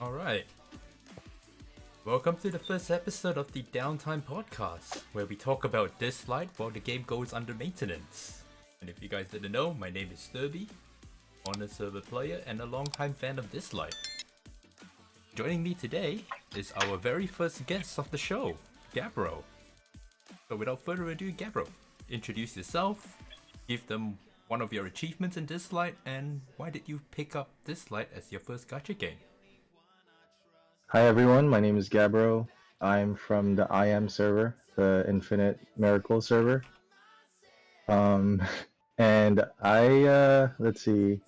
Alright, welcome to the first episode of the Downtime Podcast, where we talk about dislyte while the game goes under maintenance. And if you guys didn't know, my name is Sterby, on server player and a longtime fan of dislyte. Joining me today is our very first guest of the show, Gabbro. So without further ado, Gabbro, introduce yourself, give them one of your achievements in dislyte, and why did you pick up dislyte as your first gacha game? Hi everyone, my name is Gabbro. I'm from the IM server, the Infinite Miracle server. And let's see,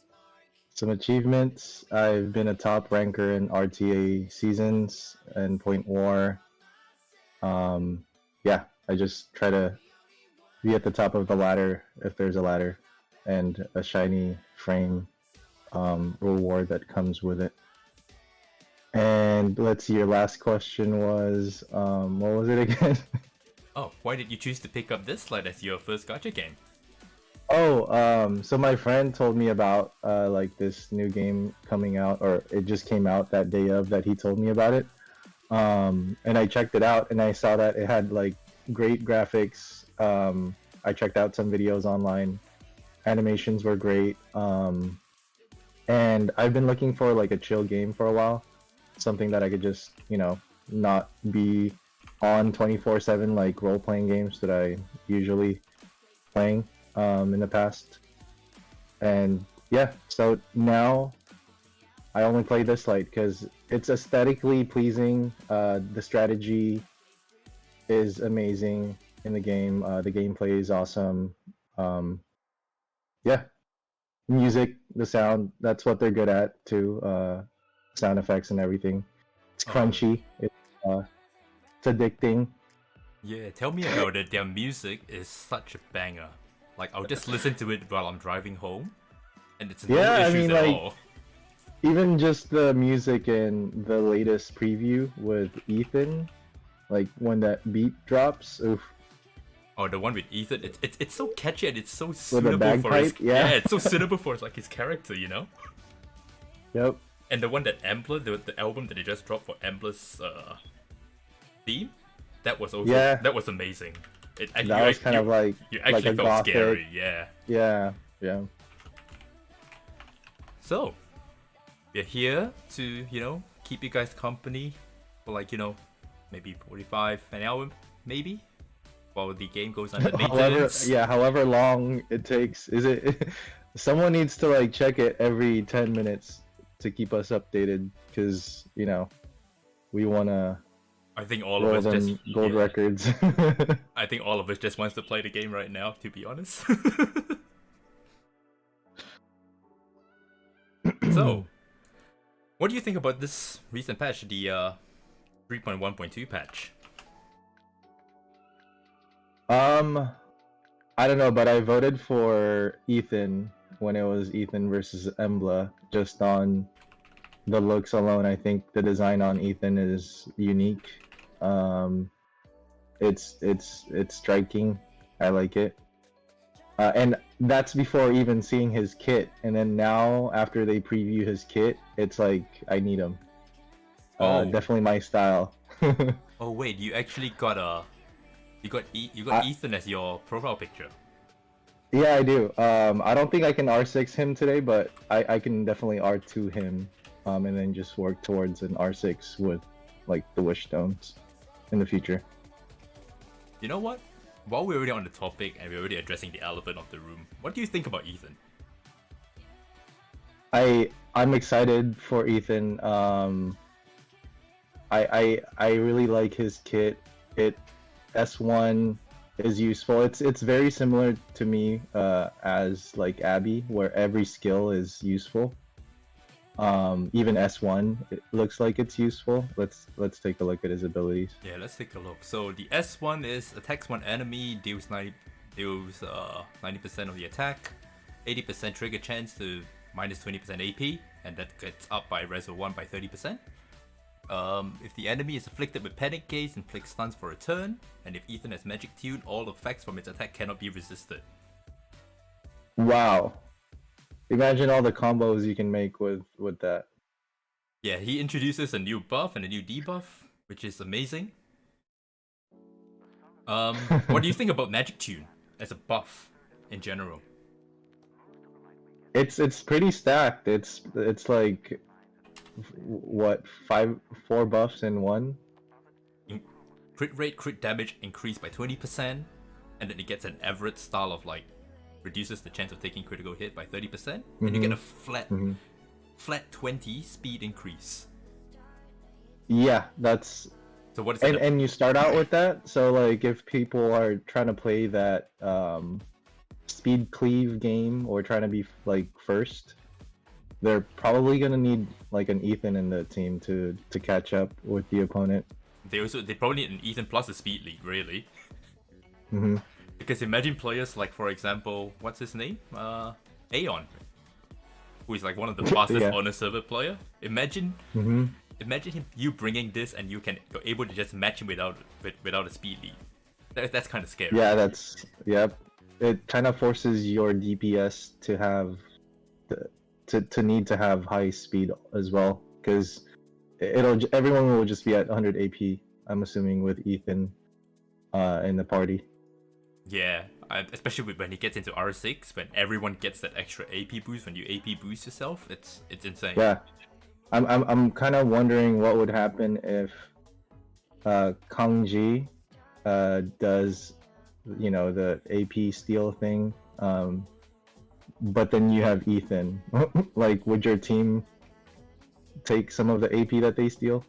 some achievements. I've been a top ranker in RTA seasons and Point War. I just try to be at the top of the ladder if there's a ladder, and a shiny frame reward that comes with it. And let's see, your last question was, what was it again? Oh, why did you choose to pick up dislyte as your first gacha game? So my friend told me about like this new game coming out, or it just came out that day of that he told me about it. And I checked it out, and I saw that it had like great graphics. I checked out some videos online. Animations were great. And I've been looking for like a chill game for a while. Something that I could just, not be on 24/7 like role-playing games that I usually playing in the past. And yeah, so now I only play dislyte because it's aesthetically pleasing. The strategy is amazing in the game. The gameplay is awesome. Yeah, music, the sound, that's what they're good at too. Sound effects and everything. It's crunchy. It's addicting. Yeah, tell me about it. Their music is such a banger. Like, I'll just listen to it while I'm driving home, and it's no issues at all. Even just the music in the latest preview with Ethan, like when that beat drops, oof. Oh, the one with Ethan, it's so catchy and it's so With the suitable for his... bagpipe, yeah. it's so suitable for like his character, you know? Yep. And the one that Ambler, the album that they just dropped for Ambler's theme, that was also that was amazing. That was kind of like you actually like a felt gothic. scary, yeah. Yeah. So we're here to keep you guys company for like maybe 45 an hour maybe while the game goes under maintenance. However long it takes. Is it? Someone needs to like check it every 10 minutes. To keep us updated, because we wanna. I think all of us just gold records. I think all of us just wants to play the game right now, to be honest. So, what do you think about this recent patch, the 3.1.2 patch? I don't know, but I voted for Ethan when it was Ethan versus Embla, just on the looks alone. I think the design on Ethan is unique. It's striking. I like it. And that's before even seeing his kit. And then now, after they preview his kit, it's like I need him. Definitely my style. Oh wait, you actually got Ethan as your profile picture. Yeah, I do. I don't think I can R6 him today, but I can definitely R2 him, and then just work towards an R6 with like the wish stones in the future. You know what? While we're already on the topic and we're already addressing the elephant of the room, what do you think about Ethan? I'm excited for Ethan. I really like his kit. S1 is useful. It's very similar to me as like Abby, where every skill is useful. Even S1, it looks like it's useful. Let's take a look at his abilities. Yeah, let's take a look. So the S1 is attacks one enemy, deals 90% of the attack, 80% trigger chance to minus 20% AP, and that gets up by Reso 1 by 30%. If the enemy is afflicted with Panic Gaze, inflicts stuns for a turn, and if Ethan has Magic Tune, all effects from its attack cannot be resisted. Wow. Imagine all the combos you can make with that. Yeah, he introduces a new buff and a new debuff, which is amazing. What do you think about Magic Tune as a buff in general? It's pretty stacked. It's like what, 4 buffs in one? Crit rate, crit damage increased by 20%, and then it gets an average style of like reduces the chance of taking critical hit by 30%, and you get a flat 20 speed increase. Yeah, that's. So what is and you start out with that. So like if people are trying to play that speed cleave game or trying to be like first, they're probably gonna need like an Ethan in the team to catch up with the opponent. They probably need an Ethan plus a speed lead, really. Mm-hmm. Because imagine players like, for example, what's his name? Aeon, who is like one of the fastest on a server player. Imagine you bringing this and you're able to just match him without a speed lead. That's kind of scary. Yeah, yep. It kind of forces your DPS to have to need to have high speed as well, because everyone will just be at 100 AP. I'm assuming with Ethan in the party. Yeah, especially when he gets into R6, when everyone gets that extra AP boost when you AP boost yourself, it's insane. Yeah, I'm kind of wondering what would happen if Kangji does, the AP steal thing, but then you have Ethan. Like, would your team take some of the AP that they steal?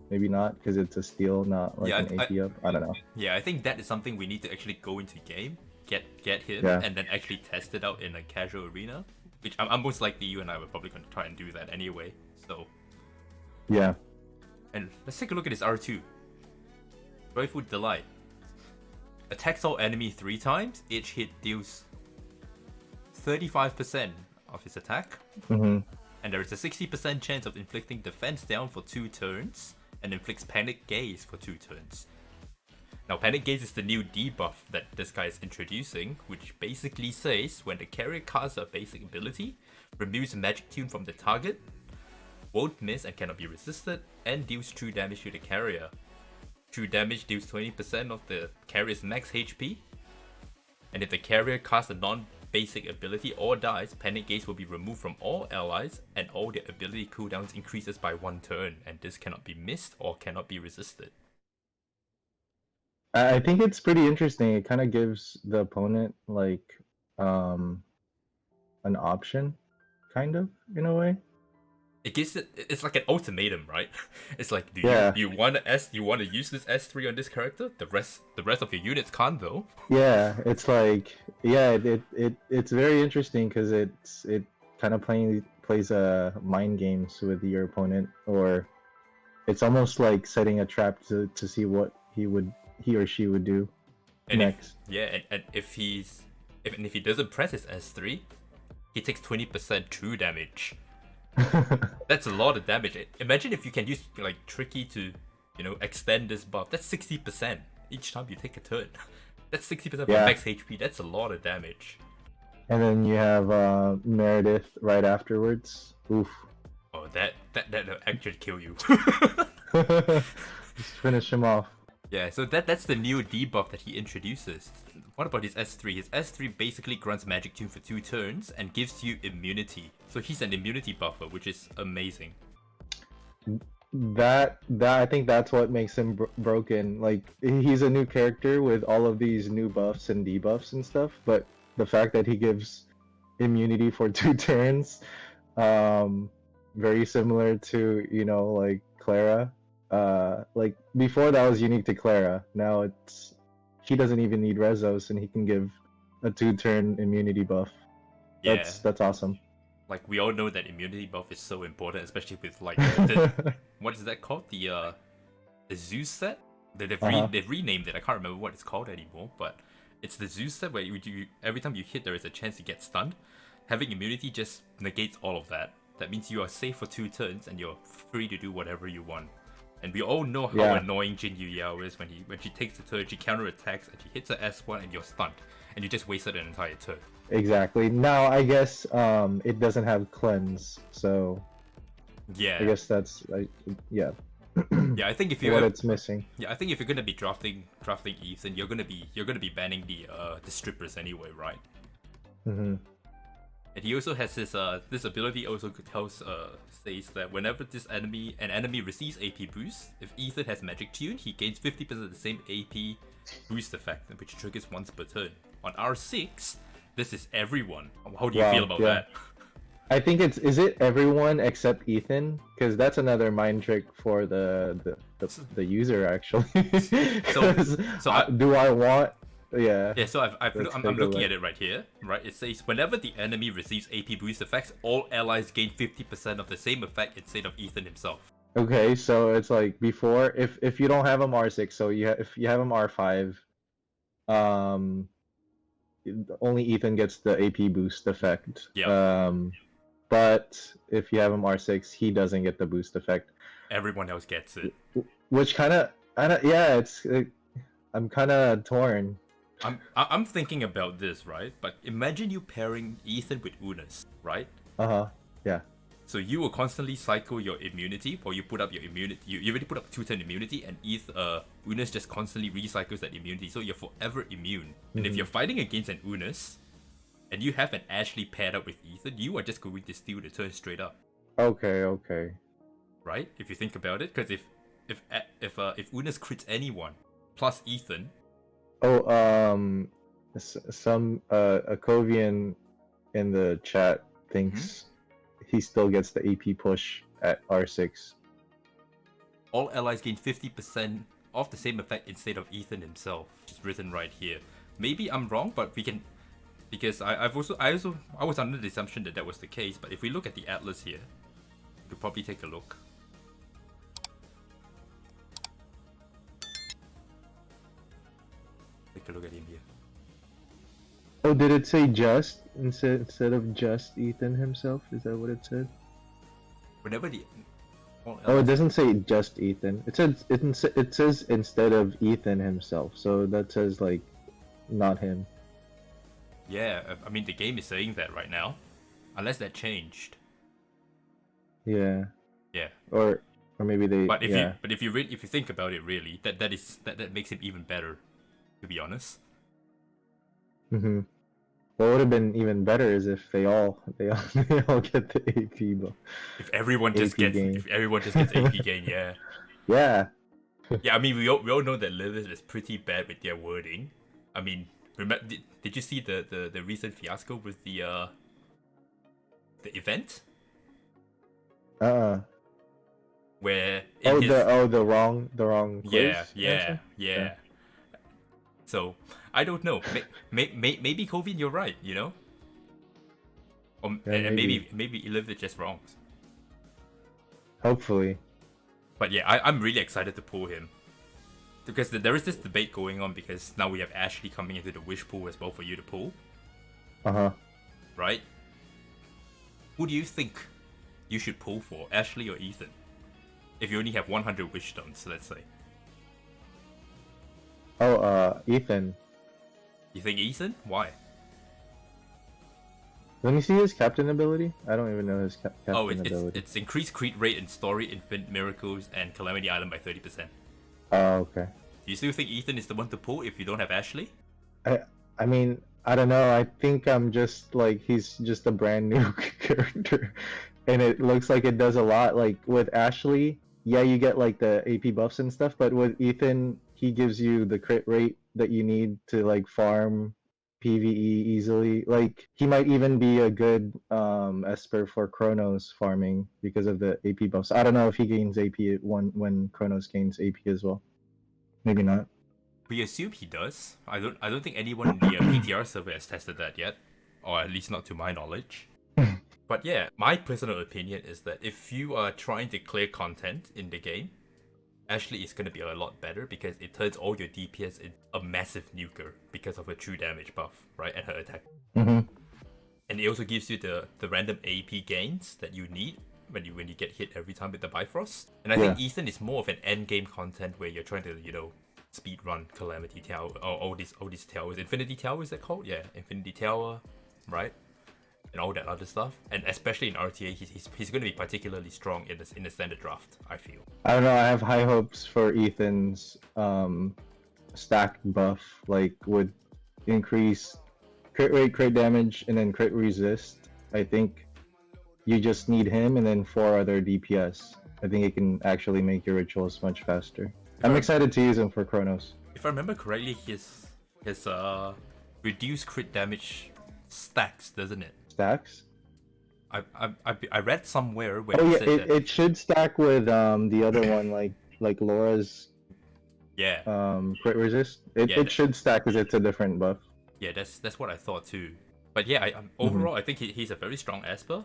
Maybe not, because it's a steal, not like an AP up. I don't know. Yeah, I think that is something we need to actually go into game, get him, and then actually test it out in a casual arena. Which I'm most likely you and I were probably going to try and do that anyway. So. Yeah. And let's take a look at his R2. Joyful Delight. Attacks all enemy 3 times. Each hit deals 35% of his attack. Mm-hmm. And there is a 60% chance of inflicting defense down for 2 turns. And inflicts Panic Gaze for 2 turns. Now, Panic Gaze is the new debuff that this guy is introducing, which basically says when the carrier casts a basic ability, removes Magic Tune from the target, won't miss and cannot be resisted, and deals true damage to the carrier. True damage deals 20% of the carrier's max HP, and if the carrier casts a non-basic ability or dies, Panic Gaze will be removed from all allies, and all their ability cooldowns increases by 1 turn, and this cannot be missed or cannot be resisted. I think it's pretty interesting. It kind of gives the opponent like an option, kind of, in a way. It gives it's like an ultimatum, right? It's like, do you want to use this S3 on this character? The rest of your units can't though. Yeah, it's like it's very interesting because it kind of plays mind games with your opponent, or it's almost like setting a trap to see what he or she would do next. And if he doesn't press his S3, he takes 20% true damage. That's a lot of damage. Imagine if you can use like Tricky to, extend this buff. That's 60% each time you take a turn. That's 60% of max HP. That's a lot of damage. And then you have Meredith right afterwards. Oof. Oh, that actually kill you. Just finish him off. Yeah, so that's the new debuff that he introduces. What about his S3? His S3 basically grants Magic Tune for 2 turns and gives you immunity. So he's an immunity buffer, which is amazing. That I think that's what makes him broken. Like, he's a new character with all of these new buffs and debuffs and stuff, but the fact that he gives immunity for 2 turns, very similar to, like Clara. Like before that was unique to Clara. Now he doesn't even need Rezos and he can give a 2-turn immunity buff. That's awesome. Like, we all know that immunity buff is so important, especially with like what is that called? The Zeus set? They've renamed it. I can't remember what it's called anymore, but it's the Zeus set where you every time you hit there is a chance to get stunned. Having immunity just negates all of that. That means you are safe for 2 turns and you're free to do whatever you want. And we all know how annoying Jin Yu Yao is when she takes the turn, she counterattacks and she hits a S1 and you're stunned. And you just wasted an entire turn. Exactly. Now I guess it doesn't have cleanse, so Yeah. I guess that's like, yeah. Yeah, I think if you What it's missing. yeah, I think if you're gonna be drafting Ethan, you're gonna be banning the strippers anyway, right? Mm-hmm. And he also has this ability also says that whenever an enemy receives AP boost, if Ethan has magic tune, he gains 50% of the same AP boost effect, which triggers once per turn. On R6, this is everyone. How do you feel about that? I think is it everyone except Ethan? Because that's another mind trick for the user actually. Do I want? Yeah. Yeah, so I'm looking at it right here, right? It says whenever the enemy receives AP boost effects, all allies gain 50% of the same effect instead of Ethan himself. Okay, so it's like before, if you don't have him R6, so if you have him R5, only Ethan gets the AP boost effect. Yeah. But if you have him R6, he doesn't get the boost effect. Everyone else gets it. Which kind of, yeah, I'm kind of torn. I'm thinking about this, right? But imagine you pairing Ethan with Unas, right? Yeah. So you will constantly cycle your immunity, or you put up your immunity. You already put up 2-turn immunity, and Unas just constantly recycles that immunity, so you're forever immune. And if you're fighting against an Unas, and you have an Ashley paired up with Ethan, you are just going to steal the turn straight up. Okay. Right? If you think about it, because if Unas crits anyone plus Ethan. Oh, some Akovian in the chat thinks he still gets the AP push at R6. All allies gain 50% of the same effect instead of Ethan himself. It's written right here. Maybe I'm wrong, but we can, because I was under the assumption that was the case. But if we look at the atlas here, we could probably take a look. Take a look at him here. Oh, did it say just instead of just Ethan himself? Is that what it said? Whenever the it doesn't say just Ethan. It says instead of Ethan himself. So that says like not him. Yeah, I mean the game is saying that right now, unless that changed. Yeah. Yeah. Or maybe they. But if you think about it, really, that makes it even better, to be honest. Mm-hmm. What would have been even better is if they all get the AP buff. If everyone just gets AP gain, yeah. Yeah. Yeah, I mean we all know that Lilith is pretty bad with their wording. I mean, did you see the recent fiasco with the event? Where the wrong quiz? Yeah. So I don't know. Maybe Kovin, you're right. You know, and maybe Elif is just wrong. Hopefully. But yeah, I'm really excited to pull him, because there is this debate going on, because now we have Ashley coming into the wish pool as well for you to pull. Right? Who do you think you should pull for, Ashley or Ethan? If you only have 100 wish stones, let's say. Ethan. You think Ethan? Why? Let me see his captain ability. I don't even know his captain ability. It's increased crit rate in story, infinite miracles, and Calamity Island by 30%. Oh, okay. Do you still think Ethan is the one to pull if you don't have Ashley? I mean, I don't know. I think I'm just like, he's just a brand new character, and it looks like it does a lot. Like with Ashley, yeah, you get like the AP buffs and stuff, but with Ethan, he gives you the crit rate that you need to like farm PvE easily. Like he might even be a good Esper for Chronos farming because of the AP buffs. I don't know if he gains AP when Chronos gains AP as well. Maybe not. We assume he does. I don't think anyone in the PTR server has tested that yet, or at least not to my knowledge. But yeah, my personal opinion is that if you are trying to clear content in the game, Ashley is going to be a lot better, because it turns all your DPS into a massive nuker because of her true damage buff, right, and her attack. Mm-hmm. And it also gives you the random AP gains that you need when you get hit every time with the Bifrost. And I think Ethan is more of an end game content where you're trying to, speed run Calamity Tower, or all these towers. Infinity Tower, is that called? Yeah, Infinity Tower, right? and all that other stuff. And especially in RTA, he's going to be particularly strong in the standard draft, I feel. I don't know. I have high hopes for Ethan's stack buff, like would increase crit rate, crit damage, and then crit resist. I think you just need him and then 4 other DPS. I think it can actually make your rituals much faster. I'm excited to use him for Chronos. If I remember correctly, his reduced crit damage stacks, doesn't it? Stacks? I read somewhere where it should stack with the other one, like Laura's crit resist. It should stack because it's a different buff. Yeah, that's what I thought too. But yeah, overall I think he's a very strong Esper.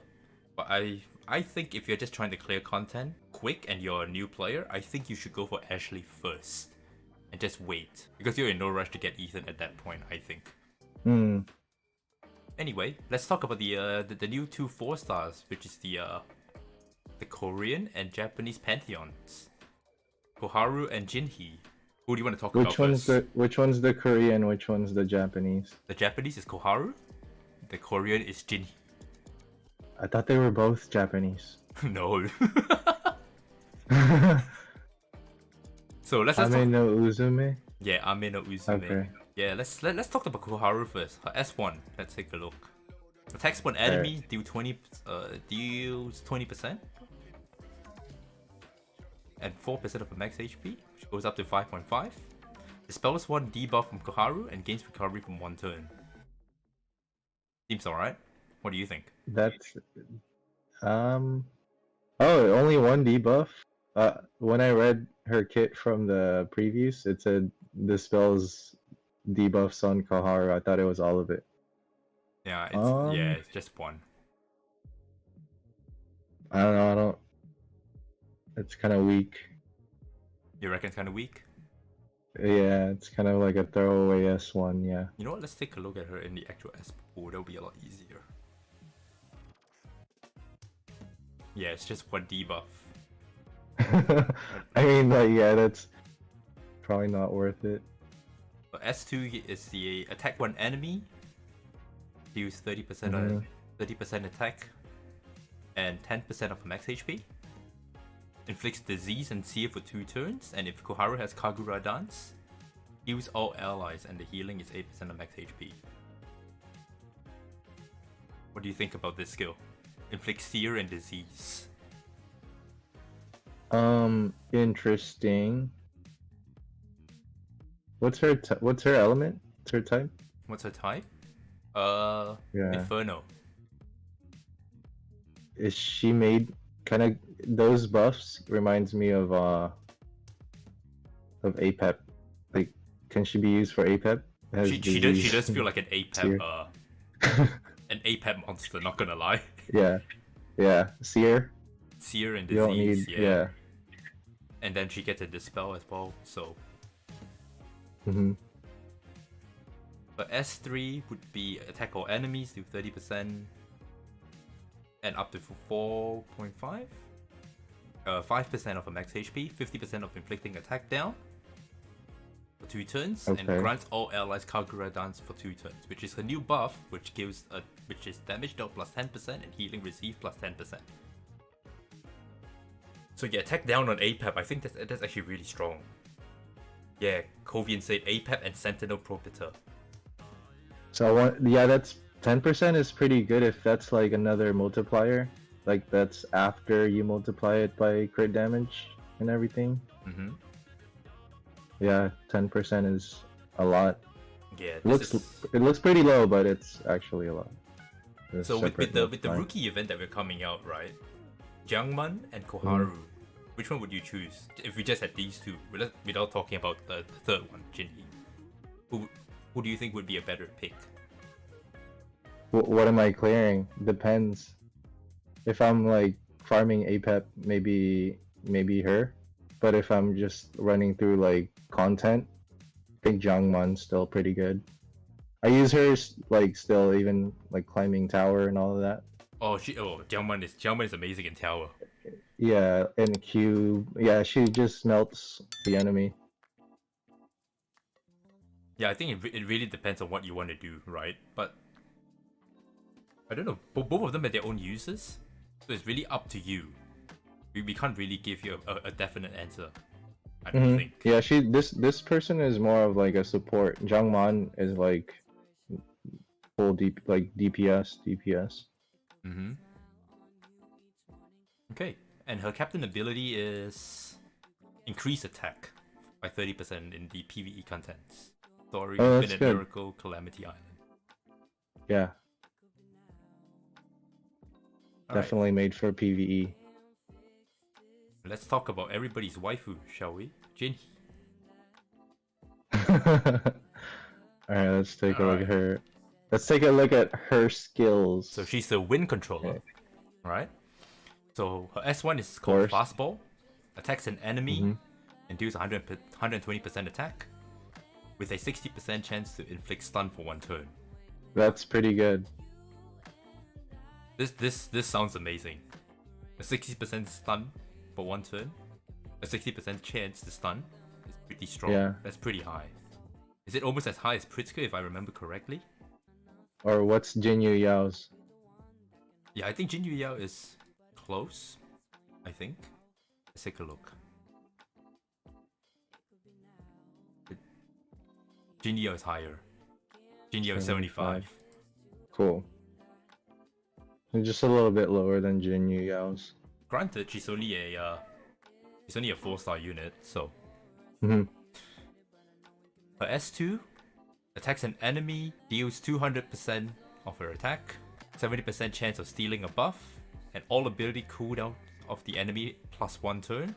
But I think if you're just trying to clear content quick and you're a new player, I think you should go for Ashley first and just wait, because you're in no rush to get Ethan at that point, I think. Anyway, let's talk about the new 2 4-stars, which is the Korean and Japanese pantheons, Koharu and Jinhee. Who do you want to talk about first? Which one's the Korean? Which one's the Japanese? The Japanese is Koharu. The Korean is Jinhee. I thought they were both Japanese. No. So let's Ame no Uzume? Yeah, Ame no Uzume. Okay. Yeah, let's talk about Koharu first. Her S1. Let's take a look. Attacks one enemy deals 20%. And 4% of the max HP, which goes up to 5.5. Dispels 1 debuff from Koharu and gains recovery from 1 turn. Seems alright. What do you think? That's only 1 debuff. When I read her kit from the previews, it said dispels debuffs on Koharu. I thought it was all of it. Yeah, it's just 1. I don't know. It's kind of weak. You reckon it's kind of weak? Yeah, it's kind of like a throwaway S1. Yeah. You know what? Let's take a look at her in the actual S pool. That'll be a lot easier. Yeah, it's just 1 debuff. I mean, that's probably not worth it. But S2 is the attack 1 enemy, deals 30% 30% attack, and 10% of max HP. Inflicts disease and sear for 2 turns, and if Koharu has Kagura Dance, heals all allies, and the healing is 8% of max HP. What do you think about this skill? Inflicts sear and disease. Interesting. What's her element? What's her type? What's her type? Inferno. Is she made kind of those buffs? Reminds me of APEP. Like, can she be used for APEP? She does feel like an APEP an APEP monster. Not gonna lie. Yeah. Sear and disease. You don't need, yeah. And then she gets a dispel as well. So. But S3 would be attack all enemies, do 30%, and up to 4.5. 5% of a max HP, 50% of inflicting attack down for 2 turns, and grants all allies Kagura Dance for 2 turns, which is a new buff, which is damage dealt plus 10% and healing received plus 10%. So yeah, attack down on APEP, I think that's actually really strong. Yeah, Kovian said APEP and Sentinel Propiter. So that's 10% is pretty good if that's like another multiplier. Like that's after you multiply it by crit damage and everything. Yeah, 10% is a lot. Yeah, it looks pretty low, but it's actually a lot. So with the rookie event that we're coming out, right? Jiangman and Koharu, which one would you choose if we just had these 2, without talking about the third one, Jinhee? Who do you think would be a better pick? What am I clearing? Depends. If I'm like farming APEP, maybe her. But if I'm just running through like content, I think Jiangman's still pretty good. I use her like still, even like climbing tower and all of that. Jiangman is amazing in tower. Yeah, and Q. Yeah, she just melts the enemy. Yeah, I think it really depends on what you want to do, right? But I don't know. Both of them have their own uses, so it's really up to you. We can't really give you a definite answer. I don't think. Yeah, this person is more of like a support. Jungman is like full DPS. Mm-hmm. Okay, and her captain ability is increase attack by 30% in the PvE contents. Story, Infinite Miracle, Calamity Island. Yeah. Definitely right. made for PvE. Let's talk about everybody's waifu, shall we? Jinhee. Alright, let's take a look at her. Let's take a look at her skills. So she's the wind controller, right? So her S1 is called Fastball. Attacks an enemy and deals 120% attack with a 60% chance to inflict stun for 1 turn. That's pretty good. This sounds amazing. A 60% stun for 1 turn, a 60% chance to stun is pretty strong. Yeah. That's pretty high. Is it almost as high as Pritzker if I remember correctly? Or what's Jinyu Yao's? Yeah, I think Jinyu Yao is close. I think. Let's take a look. Jinyu Yao is higher. Jinyu Yao is 75. Cool. Just a little bit lower than Jinyu Yao's. Granted, she's only a 4-star unit, so. Her S2 attacks an enemy, deals 200% of her attack, 70% chance of stealing a buff, and all ability cooldown of the enemy plus 1 turn.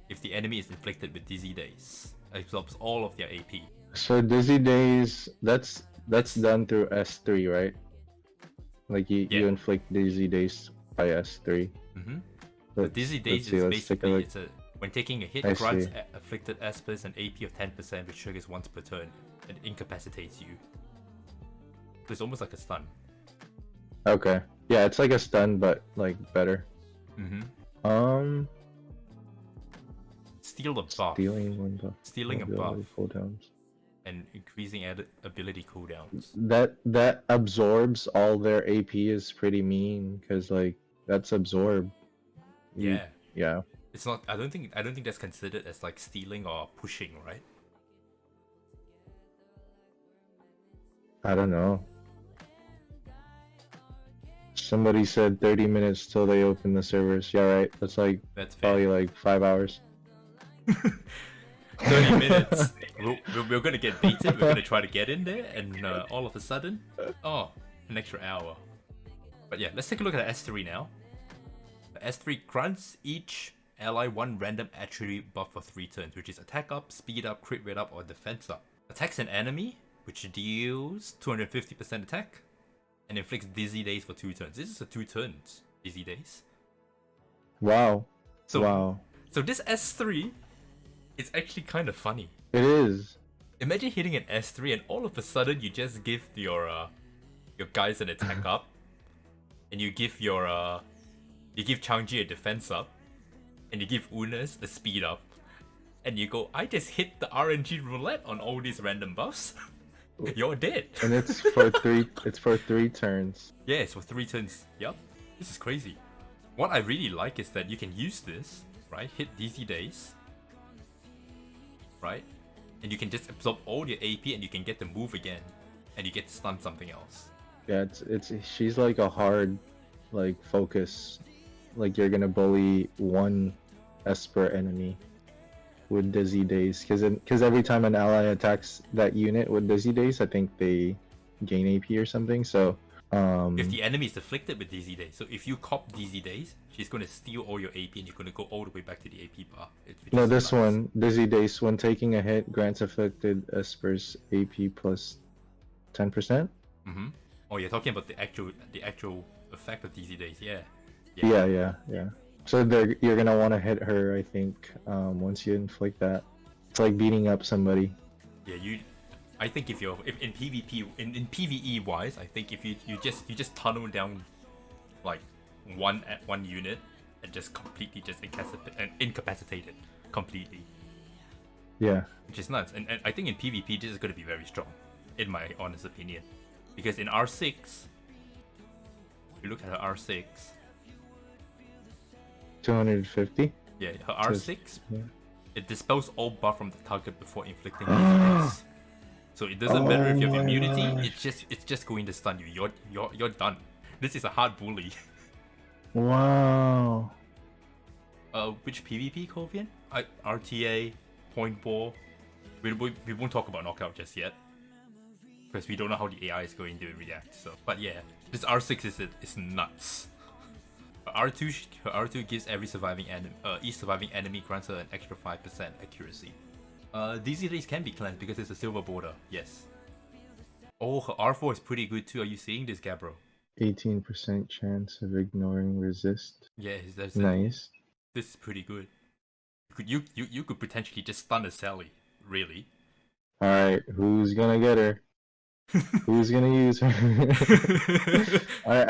If the enemy is inflicted with Dizzy Days, absorbs all of their AP. So Dizzy Days, that's done through S3, right? Like you inflict Dizzy Days by S3. The Dizzy Days is basically when taking a hit, grants afflicted espers an AP of 10%, which triggers once per turn and incapacitates you. So it's almost like a stun. Okay. Yeah, it's like a stun, but like better. Steal a buff. Stealing 1 buff. Stealing a buff. Cooldowns. And increasing ability cooldowns. That absorbs all their AP is pretty mean, because like that's absorb. Yeah. Yeah. It's not. I don't think that's considered as like stealing or pushing, right? I don't know. Somebody said 30 minutes till they open the servers. Yeah, right. That's probably like 5 hours. 30 minutes. We're gonna get baited. We're gonna try to get in there, and all of a sudden, an extra hour. But yeah, let's take a look at the S3 now. The S3 grants each ally 1 random attribute buff for 3 turns, which is attack up, speed up, crit rate up, or defense up. Attacks an enemy, which deals 250% attack, and inflicts Dizzy Days for 2 turns. This is a 2 turns Dizzy Days. Wow. So this S3 is actually kind of funny. It is. Imagine hitting an S3 and all of a sudden you just give your guys an attack up, and you give Changji a defense up, and you give Unas a speed up, and you go, I just hit the RNG roulette on all these random buffs. You're dead. And it's for 3 turns. Yeah, it's for 3 turns. Yup. This is crazy. What I really like is that you can use this, right? Hit Dizzy Days, right? And you can just absorb all your AP and you can get to move again, and you get to stun something else. Yeah, she's like a hard focus. Like you're gonna bully 1 Esper enemy with Dizzy Days, because every time an ally attacks that unit with Dizzy Days, I think they gain AP or something. So if the enemy is afflicted with Dizzy Days, so if you cop Dizzy Days, she's gonna steal all your AP and you're gonna go all the way back to the AP bar. No, this one, Dizzy Days, when taking a hit, grants afflicted Esper's AP plus 10%. Oh, you're talking about the actual effect of Dizzy Days, yeah. Yeah. So you're gonna want to hit her, I think, once you inflict that. It's like beating up somebody. Yeah, I think if in PvP, in PvE wise, I think if you just tunnel down like one unit and just completely incapacitate it completely. Yeah. Which is nuts. And I think in PvP this is going to be very strong, in my honest opinion, because in R6 You look at her R6. 250. Yeah, her R6. Yeah. It dispels all buff from the target before inflicting easy. So it doesn't matter if you have immunity. It's just going to stun you. You're done. This is a hard bully. Wow. Which PvP Kovian? RTA, point ball. We won't talk about knockout just yet, because we don't know how the AI is going to react. So, but yeah, this R6 is nuts. Her R2 gives each surviving enemy grants her an extra 5% accuracy. Dislyte can be cleansed because it's a silver border. Yes. Oh, her R4 is pretty good too. Are you seeing this, Gabbro? 18% chance of ignoring resist. Yeah, that's nice. This is pretty good. You could potentially just stun a Sally. Really? All right, who's gonna get her? Who's gonna use her? All right,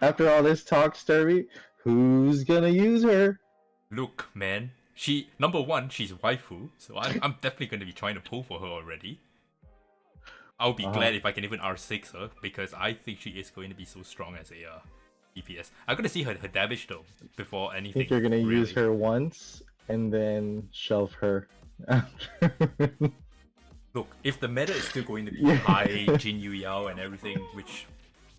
after all this talk, Sterby, who's gonna use her? Look, man. Number one, she's waifu, so I'm definitely gonna be trying to pull for her already. I'll be glad if I can even R6 her, because I think she is going to be so strong as a DPS. I'm gonna see her damage though before anything. I think you're gonna use her once and then shelf her after. Look, if the meta is still going to be high Jin Yu Yao and everything, which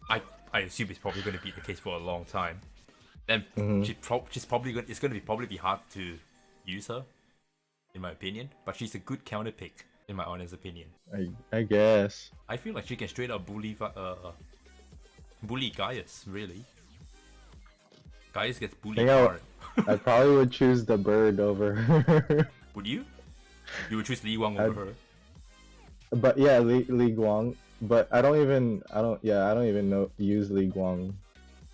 I assume is probably going to be the case for a long time, then she's probably it's going to probably be hard to use her, in my opinion. But she's a good counter pick, in my honest opinion. I guess. I feel like she can straight up bully Gaius, really. Gaius gets bullied hard. I probably would choose the bird over her. Would you? You would choose Li Wang over her? But yeah, Li Guang. But I don't even use Li Guang.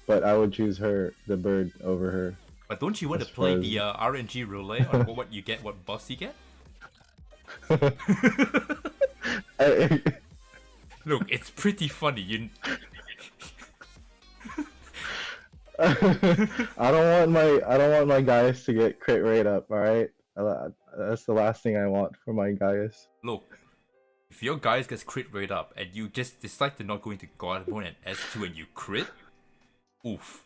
But I would choose her, the bird, over her. But don't you want to play the RNG roulette on what you get, what boss you get? Look, it's pretty funny. I don't want my Gaius to get crit rate up. All right, that's the last thing I want for my Gaius. Look. If your Gaius gets crit rate up and you just decide to not go into God Mode and S2 and you crit, oof.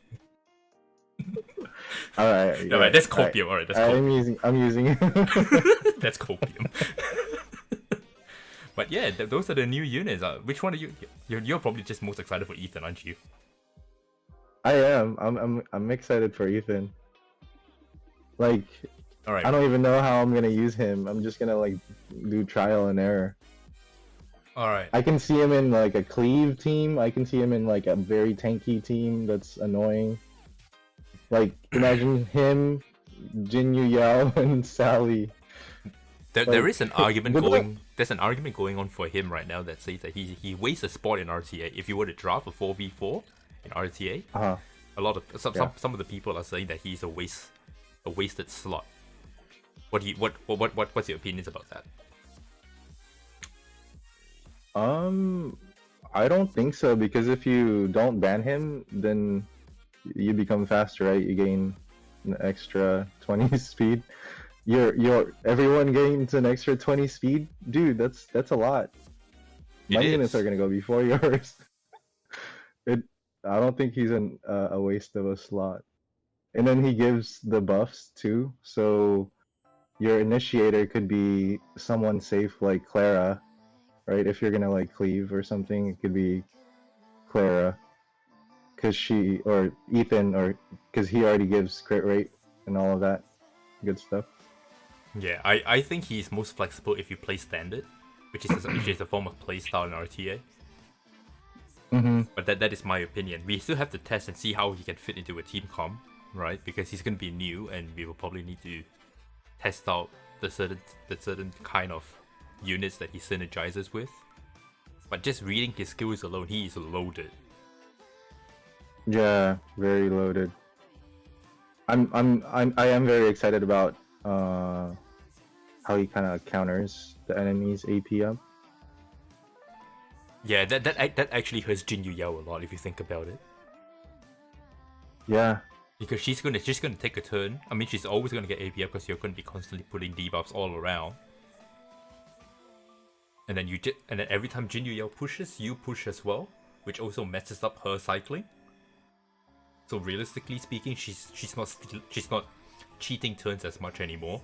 Alright. No, right, that's copium. Alright, that's copium. I'm using it. That's copium. But yeah, those are the new units. Which one are you? You're probably just most excited for Ethan, aren't you? I am. I'm excited for Ethan. Like, alright. I don't even know how I'm gonna use him. I'm just gonna like do trial and error. Alright. I can see him in like a cleave team. I can see him in like a very tanky team that's annoying. Like, imagine him, Jin Yu Yao, and Sally. There is an argument going. There's an argument going on for him right now that says that he wastes a spot in RTA. If you were to draft a 4v4 in RTA, a lot of some of the people are saying that he's a wasted slot. What's your opinions about that? I don't think so, because if you don't ban him, then you become faster, right? You gain an extra 20 speed. Everyone gains an extra 20 speed, dude. That's a lot. My units are gonna go before yours. I don't think he's a waste of a slot. And then he gives the buffs too, so your initiator could be someone safe like Clara. Right, if you're gonna like cleave or something, it could be Clara, or Ethan, or because he already gives crit rate and all of that good stuff. Yeah, I think he's most flexible if you play standard, which is a form of playstyle in RTA. But that is my opinion. We still have to test and see how he can fit into a team comp, right? Because he's gonna be new, and we will probably need to test out the certain kind of units that he synergizes with. But just reading his skills alone, he is loaded. Yeah, very loaded. I am very excited about how he kind of counters the enemy's AP up. Yeah, that actually hurts Jin Yu Yao a lot if you think about it. Yeah. Because she's gonna take a turn. I mean, she's always gonna get AP up because you're gonna be constantly putting debuffs all around. And then every time Jin Yu Yao pushes, you push as well, which also messes up her cycling. So realistically speaking, she's not cheating turns as much anymore,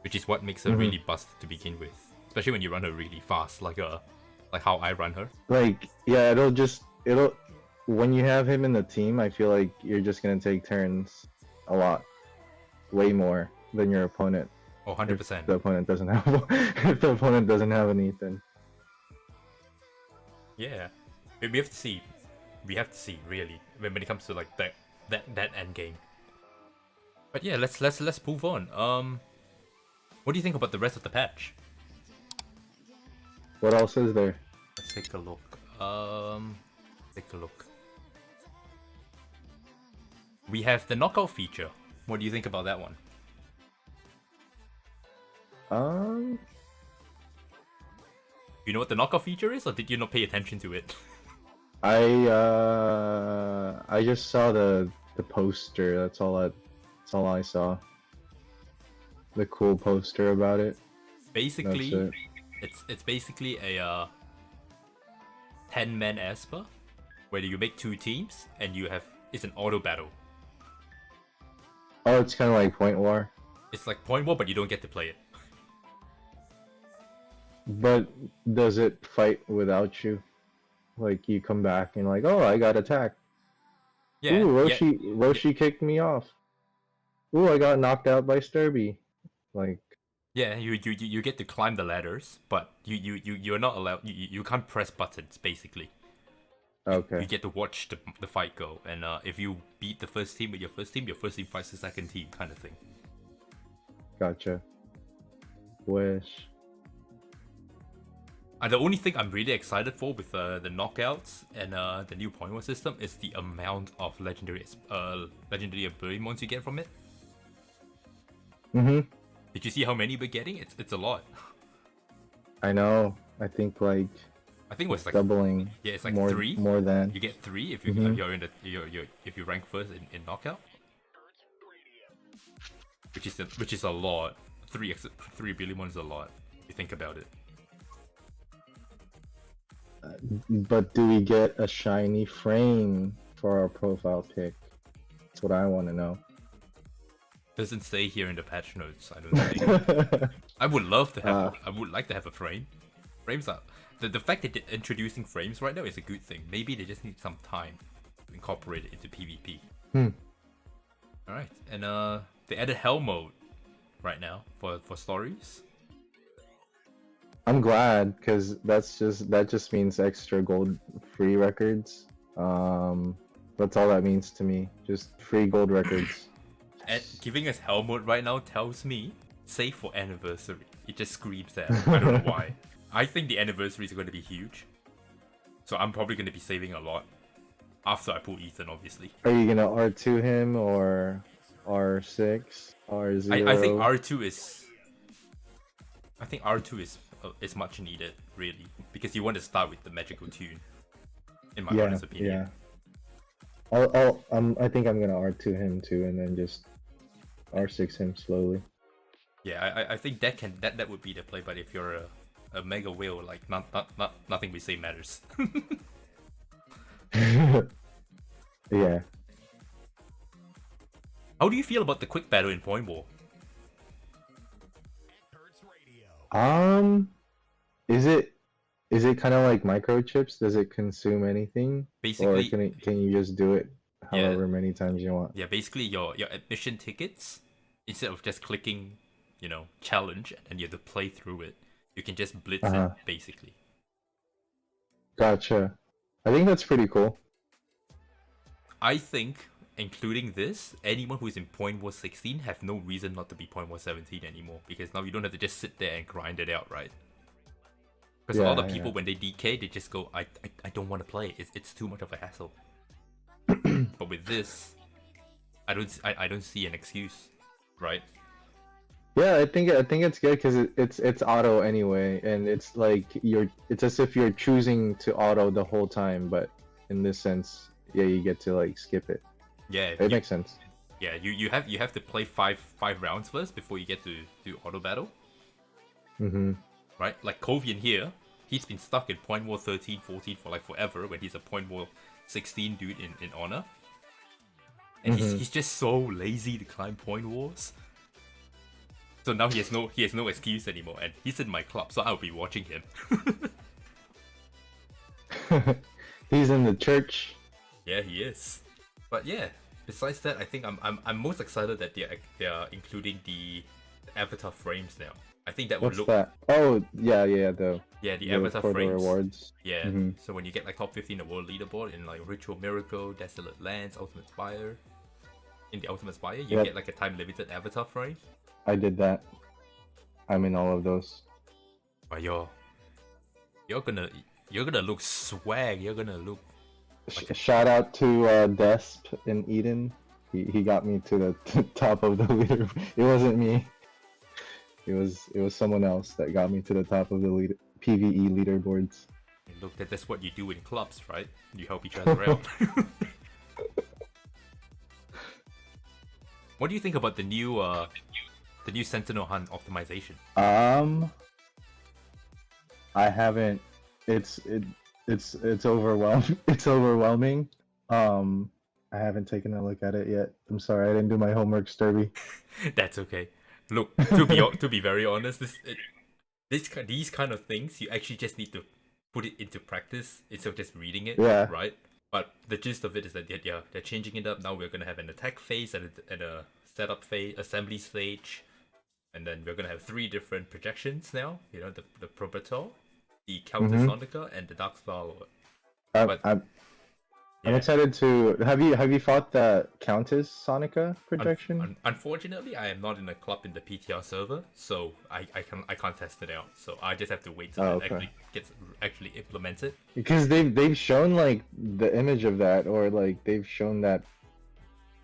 which is what makes her really busted to begin with. Especially when you run her really fast, like how I run her. Like, yeah, it'll when you have him in the team, I feel like you're just gonna take turns a lot, way more than your opponent. Oh, 100%. If the opponent doesn't have if the opponent doesn't have an Ethan. Yeah, we have to see. We have to see really when it comes to like that end game. But yeah, let's move on. What do you think about the rest of the patch? What else is there? Let's take a look. Take a look. We have the knockout feature. What do you think about that one? You know what the knockout feature is, or did you not pay attention to it? I just saw the poster. That's all I saw. The cool poster about it. Basically, it's basically a 10-man Esper, where you make 2 teams and it's an auto battle. Oh, it's kind of like Point War. It's like Point War, but you don't get to play it. But does it fight without you? Like you come back and like, oh, I got attacked. Yeah. Ooh, Roshi kicked me off. Ooh, I got knocked out by Sterby. Like. Yeah, you get to climb the ladders, but you're not allowed. You can't press buttons basically. Okay. You get to watch the fight go, and if you beat the first team with your first team fights the second team, kind of thing. Gotcha. Wish. And the only thing I'm really excited for with the knockouts and the new point war system is the amount of legendary ability mons you get from it. Mhm. Did you see how many we're getting? It's a lot. I know. I think it was like doubling. Yeah, it's like more, 3. More than you get 3 if you if you rank first in knockout, which is a lot. 3 ability mons is a lot. If you think about it. But do we get a shiny frame for our profile pic? That's what I want to know. Doesn't say here in the patch notes. I don't think. I would love to have. I would like to have a frame. Frames are the fact that they're introducing frames right now is a good thing. Maybe they just need some time to incorporate it into PvP. All right, and they added hell mode right now for stories. I'm glad because that just means extra gold free records. That's all that means to me. Just free gold records. And giving us hell mode right now tells me save for anniversary. It just screams that. I don't know why. I think the anniversary is going to be huge, so I'm probably going to be saving a lot after I pull Ethan, obviously. Are you gonna R2 him or R6 R0? I think R2 is. I think R2 is much needed, really, because you want to start with the magical tune. In my honest opinion. Yeah. I think I'm gonna R2 him too, and then just R6 him slowly. Yeah, I think that would be the play. But if you're a mega whale, like nothing we say matters. Yeah. How do you feel about the quick battle in Point War? Is it kind of like microchips? Does it consume anything? Basically, or can you just do it however many times you want? Yeah, basically your admission tickets, instead of just clicking, challenge, and you have to play through it, you can just blitz it, basically. Gotcha. I think that's pretty cool. I think, including this, anyone who is in Point War 16 have no reason not to be Point War 17 anymore, because now you don't have to just sit there and grind it out, right? Because a lot of people, when they DK, they just go, I don't want to play. It's too much of a hassle. But with this, I don't see an excuse, right? Yeah, I think it's good because it's auto anyway, and it's like it's as if you're choosing to auto the whole time, but in this sense, you get to like skip it. Yeah, it makes sense. Yeah, you have to play five rounds first before you get to do auto battle. Right, like Kovian here, he's been stuck in Point War 13, 14 for like forever when he's a Point War 16 dude in Honor. and he's just so lazy to climb point walls. So now he has no excuse anymore, and he's in my club, so I'll be watching him. He's in the church. Yeah, he is. But yeah, besides that, I think I'm most excited that they're including the avatar frames now. I think that would What's that? Oh, yeah, the avatar for frames. the rewards. Yeah. So when you get like top 50 in the world leaderboard in like Ritual Miracle, Desolate Lands, Ultimate Spire, in the Ultimate Spire, you get like a time limited avatar frame. I did that. I'm in all of those. But you're gonna look swag. You're gonna look. Like Shout out to Desp in Eden. He got me to the top of the leader. It wasn't me. It was someone else that got me to the top of the PvE leaderboards. Look, that's what you do in clubs, right? You help each other out. What do you think about the new Sentinel Hunt optimization? I haven't. It's overwhelming. It's overwhelming. I haven't taken a look at it yet. I'm sorry, I didn't do my homework, Sterby. That's okay. Look, to be very honest, these kind of things you actually just need to put it into practice instead of just reading it. Yeah. Right. But the gist of it is that they're changing it up. Now we're gonna have an attack phase and a setup phase, assembly stage, and then we're gonna have 3 different projections now. You know, the Probator, the Counter Sonica, and the Dark Star Lord. I'm excited to. Have you fought the Countess Sonica projection? Unfortunately, I am not in a club in the PTR server, so I can't test it out. So I just have to wait till it actually gets implemented. Because they've shown like the image of that, or like they've shown that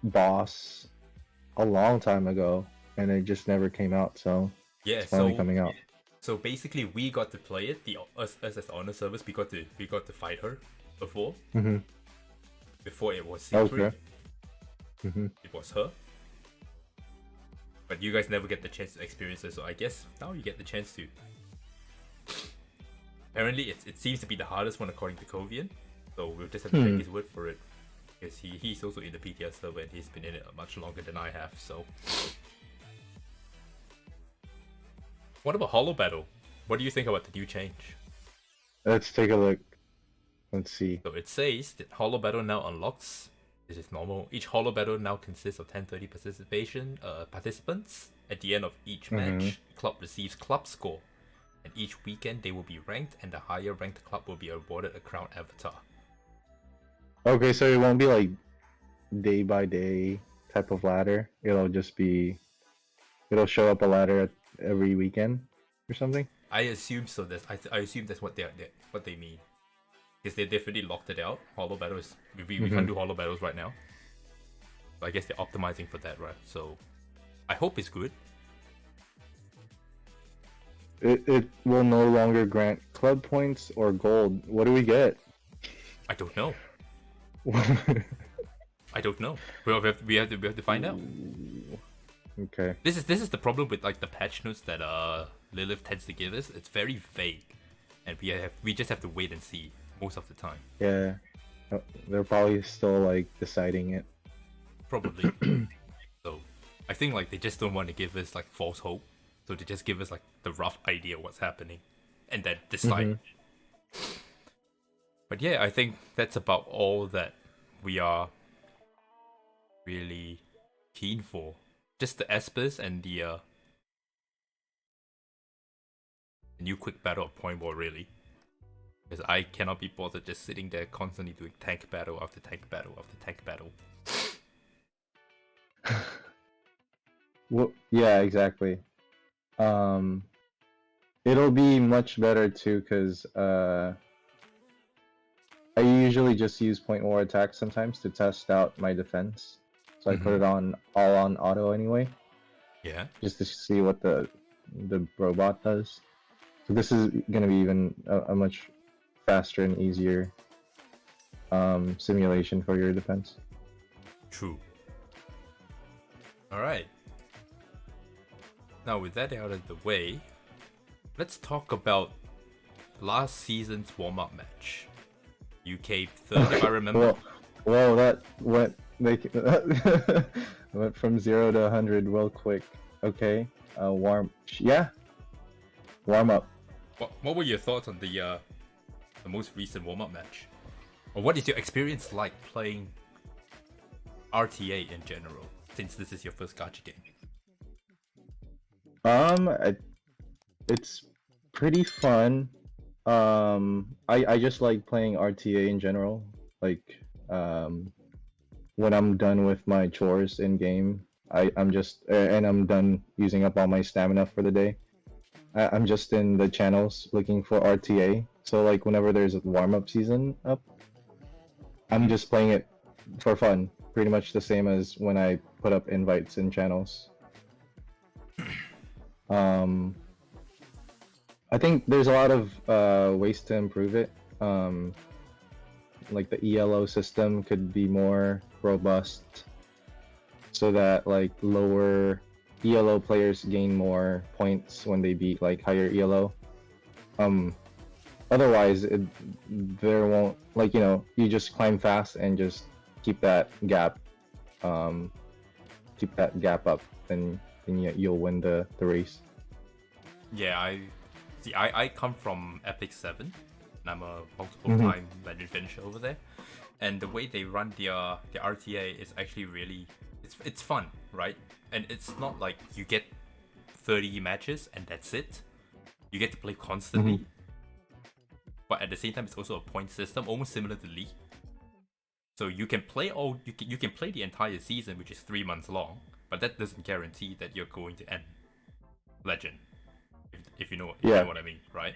boss a long time ago, and it just never came out. So yeah, it's finally coming out. So basically, we got to play it. Us as honor service, we got to fight her before. Before it was secret. Okay. It was her. But you guys never get the chance to experience it, so I guess now you get the chance to. Apparently, it seems to be the hardest one according to Kovian, so we'll just have to take his word for it. Because he's also in the PTS server and he's been in it much longer than I have, so. What about Hollow Battle? What do you think about the new change? Let's take a look. Let's see. So it says that Hollow Battle now unlocks. This is normal. Each Hollow Battle now consists of 1030 participants. At the end of each match, club receives club score, and each weekend they will be ranked, and the higher ranked club will be awarded a crown avatar. Okay, so it won't be like day by day type of ladder. It'll just be. It'll show up a ladder every weekend or something. I assume so. I assume that's what they mean. Because they definitely locked it out. Hollow battles, we can't do hollow battles right now. So I guess they're optimizing for that, right? So I hope it's good. It will no longer grant club points or gold. What do we get? I don't know. I don't know. We have to find out. Okay. This is the problem with like the patch notes that Lilith tends to give us. It's very vague, and we just have to wait and see. Most of the time. Yeah. They're probably still like deciding it. Probably. So I think like they just don't want to give us like false hope. So they just give us like the rough idea what's happening. And then decide. But yeah, I think that's about all that we are really keen for. Just the Espers and the new quick battle of Point War, really. Because I cannot be bothered just sitting there constantly doing tank battle after tank battle after tank battle. Well, yeah, exactly. It'll be much better too, because I usually just use point war attack sometimes to test out my defense. So I put it all on auto anyway. Yeah. Just to see what the robot does. So this is gonna be even a much faster and easier simulation for your defense. True. Alright. Now with that out of the way, let's talk about last season's warm-up match. You came third, if I remember. Well, that went They went from 0 to 100 real quick. Okay. Yeah. Warm up. What were your thoughts on the most recent warm-up match? Or what is your experience like playing RTA in general, since this is your first gacha game? It's pretty fun. I just like playing RTA in general. Like, when I'm done with my chores in game, I'm done using up all my stamina for the day. I'm just in the channels looking for RTA. So like whenever there's a warm-up season up, I'm just playing it for fun. Pretty much the same as when I put up invites in channels. I think there's a lot of ways to improve it. Like the ELO system could be more robust, so that like lower ELO players gain more points when they beat like higher ELO. Otherwise, there won't, like, you just climb fast and just keep that gap up, and you'll win the race. Yeah, I come from Epic 7, and I'm a multiple-time legend finisher over there. And the way they run the RTA is actually really, it's fun, right? And it's not like you get 30 matches and that's it. You get to play constantly. But at the same time, it's also a point system, almost similar to League. So you can play you can play the entire season, which is 3 months long, but that doesn't guarantee that you're going to end Legend. If you know what I mean, right?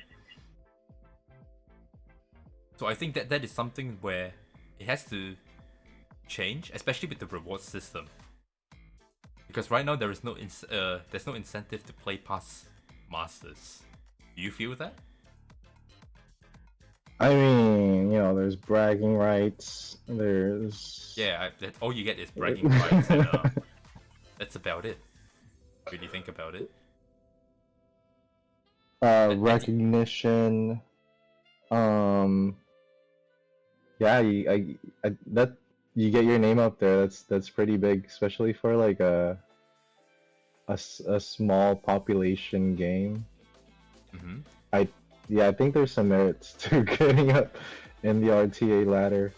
So I think that is something where it has to change, especially with the reward system. Because right now there's no incentive to play past Masters. Do you feel that? I mean, there's bragging rights. There's all you get is bragging rights, and that's about it. When you think about it. Recognition. Yeah, you get your name up there. That's pretty big, especially for like a small population game. I think there's some merits to getting up in the RTA ladder.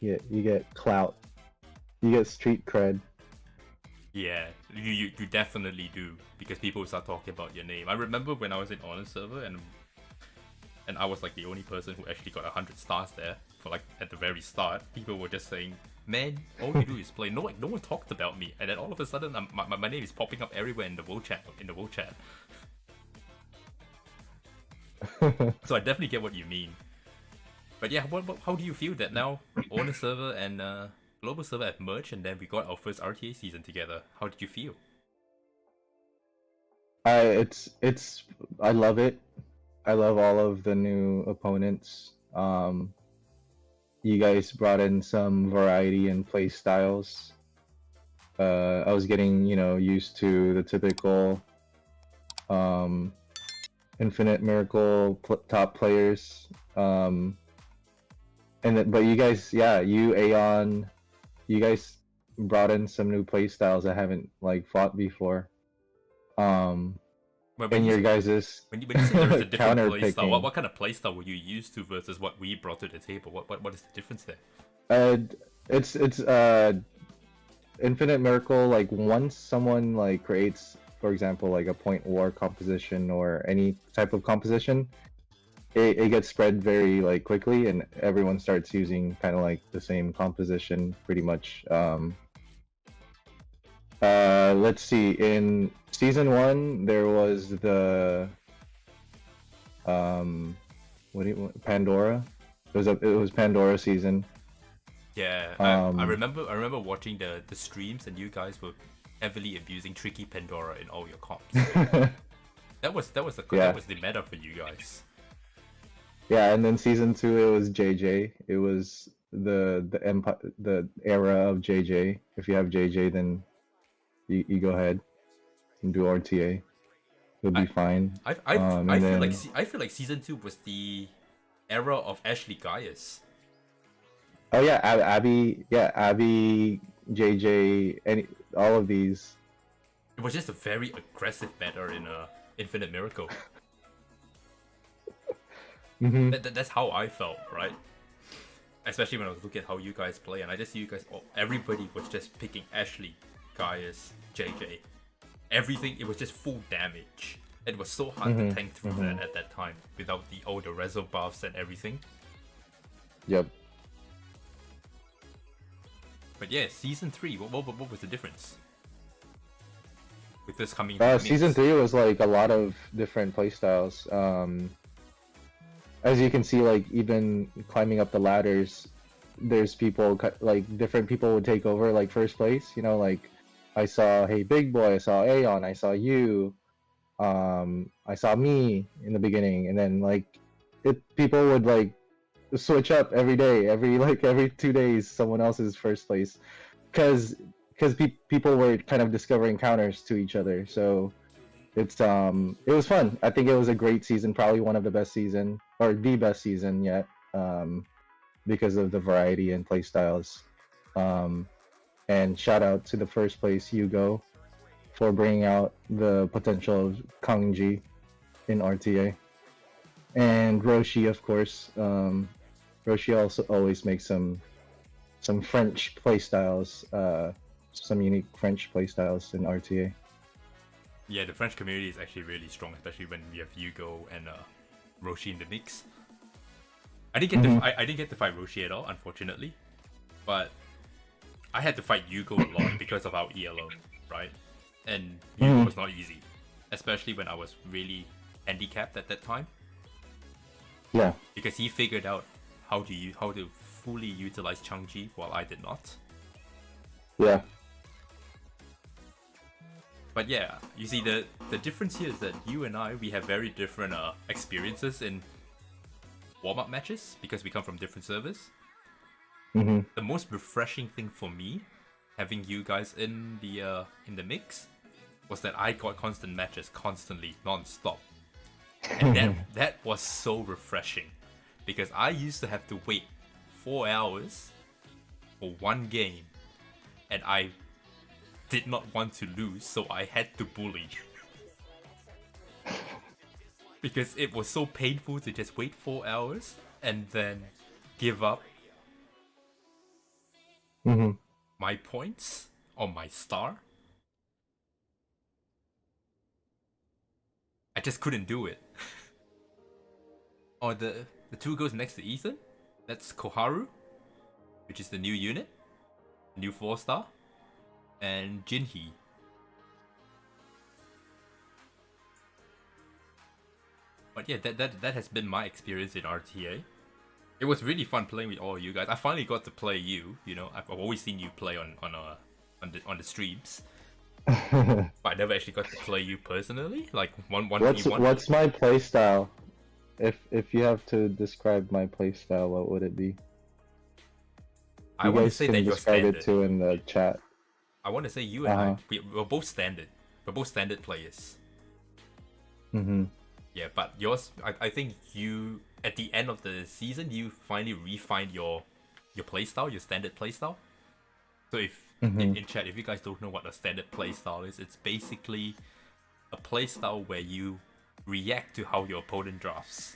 You get clout. You get street cred. Yeah, you definitely do, because people start talking about your name. I remember when I was in Honor server and I was like the only person who actually got 100 stars there for like at the very start. People were just saying, "Man, all you do is play." No one talked about me, and then all of a sudden, my name is popping up everywhere in the world chat. So I definitely get what you mean. But yeah, how do you feel that now Honor server and Global server have merged, and then we got our first RTA season together? How did you feel? I love it. I love all of the new opponents. You guys brought in some variety in play styles. I was getting, used to the typical Infinite Miracle top players. But you guys, you Aeon, you guys brought in some new play styles I haven't like fought before. And your guys' when you said there was a different play style, what kind of play style were you used to versus what we brought to the table? What is the difference there? It's Infinite Miracle. Like once someone like creates, for example, like a point war composition or any type of composition, it gets spread very like quickly, and everyone starts using kind of like the same composition pretty much. Let's see. In season 1, there was the Pandora. It was Pandora season. Yeah, I remember watching the streams, and you guys were heavily abusing Tricky Pandora in all your comps. that was the meta for you guys. Yeah, and then season 2 it was JJ. It was the era of JJ. If you have JJ, then you go ahead and do RTA. You'll be fine. I feel like season 2 was the era of Ashley Gaius. Oh yeah, Abby, JJ, all of these. It was just a very aggressive meta in Infinite Miracle. Mm-hmm. That's how I felt, right? Especially when I was looking at how you guys play, and I just see you guys, everybody was just picking Ashley, Gaius, JJ. Everything, it was just full damage. It was so hard to tank through that at that time without the reso buffs and everything. Yep. But yeah, season 3, what was the difference? With this coming season 3 was like a lot of different playstyles. As you can see, like even climbing up the ladders, there's people like different people would take over like first place. You know, like I saw Hey Big Boy, I saw Aeon, I saw you, I saw me in the beginning, and then like people would like switch up every day, every 2 days, someone else is first place, because people were kind of discovering counters to each other. So it was fun. I think it was a great season, probably one of the best season or the best season yet, because of the variety and play styles. And shout out to the first place Hugo for bringing out the potential of Kangji in RTA, and Roshi, of course. Roshi also always makes some French playstyles, some unique French playstyles in RTA. Yeah, the French community is actually really strong, especially when we have Hugo and Roshi in the mix. I didn't get I didn't get to fight Roshi at all, unfortunately, but I had to fight Hugo a lot because of our ELO, right? And Hugo was not easy, especially when I was really handicapped at that time. Yeah, because he figured out how to fully utilize Changji while I did not. Yeah. But yeah, you see the difference here is that you and we have very different experiences in warm-up matches because we come from different servers. The most refreshing thing for me, having you guys in the mix, was that I got constant matches constantly, non-stop. And that was so refreshing, because I used to have to wait 4 hours for one game, and I did not want to lose, so I had to bully. Because it was so painful to just wait 4 hours and then give up my points or my star. I just couldn't do it. Or the two goes next to Ethan, that's Koharu, which is the new unit, new 4-star, and Jinhee. But yeah, that has been my experience in RTA. It was really fun playing with all of you guys. I finally got to play you. You know, I've always seen you play on the streams, but I never actually got to play you personally. Like What's my playstyle? If you have to describe my playstyle, what would it be? I want to say that you're standard. It too in the chat. I want to say you and we're both standard. We're both standard players. Yeah, but yours, I think you, at the end of the season, you finally refined your playstyle, your standard playstyle. So if in chat, if you guys don't know what a standard playstyle is, it's basically a playstyle where you react to how your opponent drafts.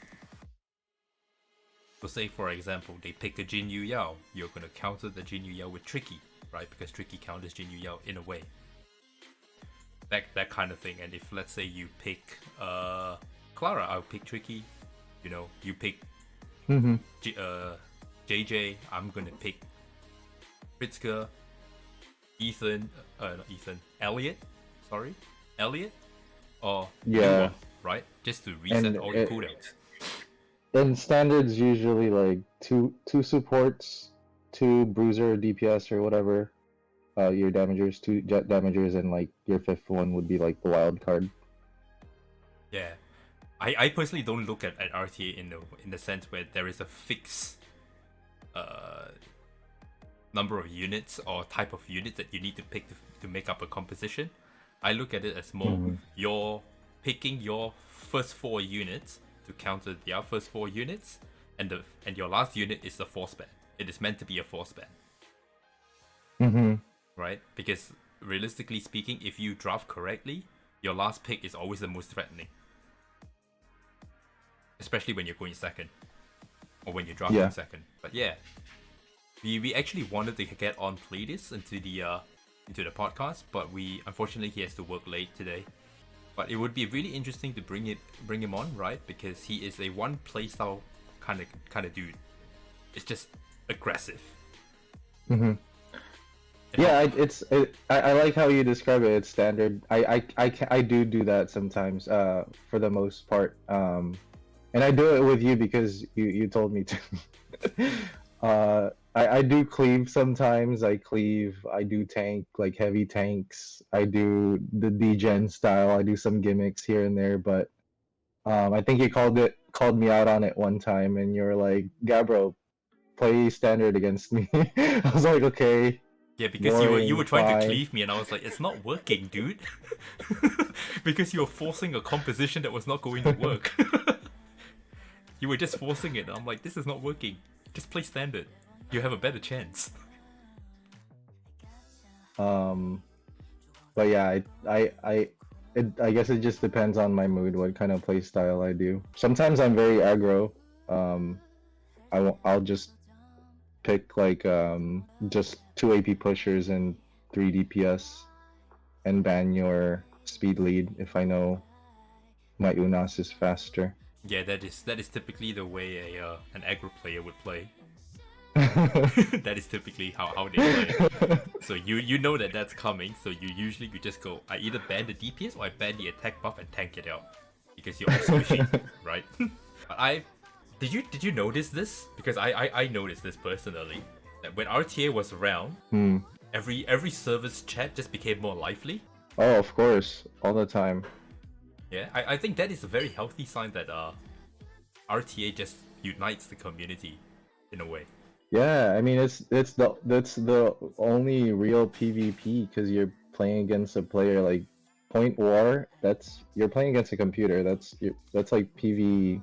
So say for example, they pick a Jin Yu Yao, you're gonna counter the Jin Yu Yao with Tricky, right? Because Tricky counters Jin Yu Yao in a way. That kind of thing. And if let's say you pick Clara, I'll pick Tricky. You know, you pick JJ, I'm gonna pick Pritzker, Elliot, or Yuwa, right? Just to reset all your cooldowns. In standards, usually like two supports, 2 bruiser DPS or whatever, your damagers, 2 jet damagers, and like your 5th one would be like the wild card. Yeah, I personally don't look at RTA in the sense where there is a fixed number of units or type of units that you need to pick to make up a composition. I look at it as more you're picking your first 4 units to counter the first 4 units, and your last unit is a force ban. It is meant to be a force ban. Mm-hmm. Right? Because realistically speaking, if you draft correctly, your last pick is always the most threatening. Especially when you're going second. Or when you're drafting second. But yeah. We actually wanted to get on play this into the podcast, but unfortunately he has to work late today. But it would be really interesting to bring him on, right? Because he is a one playstyle kind of dude. It's just aggressive. Mm-hmm. Yeah, I like how you describe it. It's standard. I do that sometimes. For the most part. And I do it with you because you told me to. I do cleave sometimes. I do tank, like heavy tanks. I do the degen style. I do some gimmicks here and there, but I think you called me out on it one time, and you were like, "Gabbro, play standard against me." I was like, "Okay." Yeah, because you were trying to cleave me, and I was like, "It's not working, dude." Because you were forcing a composition that was not going to work. You were just forcing it. I'm like, this is not working. Just play standard. You have a better chance. But yeah, I guess it just depends on my mood, what kind of play style I do. Sometimes I'm very aggro. I'll just pick like just 2 AP pushers and 3 DPS and ban your speed lead if I know my Unas is faster. Yeah, that is typically the way an aggro player would play. That is typically how they play. So you know that's coming, so you just go, I either ban the DPS or I ban the attack buff and tank it out. Because you're all squishy, right? But did you notice this? Because I noticed this personally. That when RTA was around, every server's chat just became more lively. Oh, of course. All the time. Yeah, I think that is a very healthy sign that RTA just unites the community in a way. Yeah, I mean that's the only real PvP because you're playing against a player like Point War. You're playing against a computer. That's like PvC,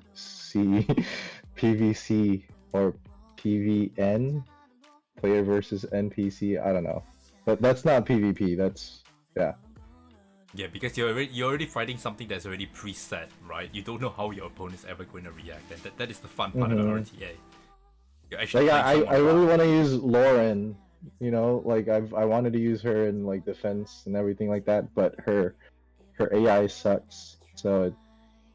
PvC or PvN, player versus NPC. I don't know, but that's not PvP. That's yeah. Yeah, because you're already fighting something that's already preset, right? You don't know how your opponent's ever going to react, and that is the fun part about RTA. Like I really want to use Lauren, you know, like I wanted to use her in like defense and everything like that, but her AI sucks, so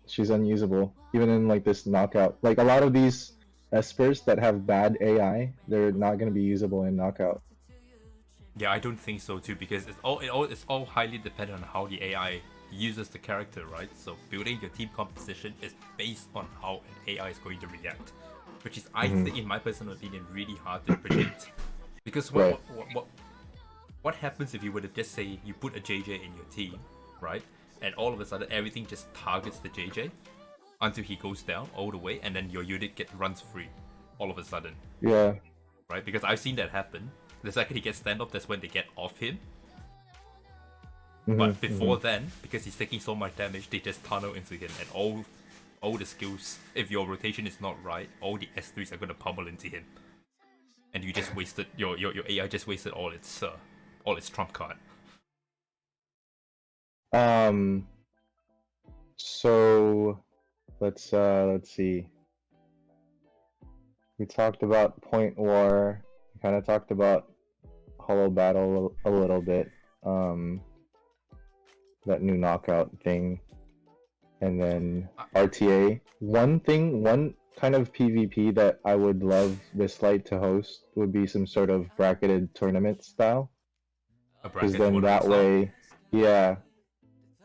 she's unusable. Even in like this knockout, like a lot of these espers that have bad AI, they're not going to be usable in knockout. Yeah, I don't think so too, because it's all highly dependent on how the AI uses the character, right? So building your team composition is based on how an AI is going to react, which is, I think, in my personal opinion, really hard to predict. Because what happens if you were to just say you put a JJ in your team, right? And all of a sudden everything just targets the JJ until he goes down all the way, and then your unit runs free all of a sudden. Yeah. Right? Because I've seen that happen. The second he gets stand up, that's when they get off him. But before then, because he's taking so much damage, they just tunnel into him, and all the skills, if your rotation is not right, all the S3s are gonna pummel into him. And you just wasted your AI just wasted all its trump card. So let's see. We talked about Point War. We kind of talked about Hollow Battle a little bit. That new knockout thing, and then RTA. One kind of PvP that I would love dislyte to host would be some sort of bracketed tournament style. Because then that way, yeah,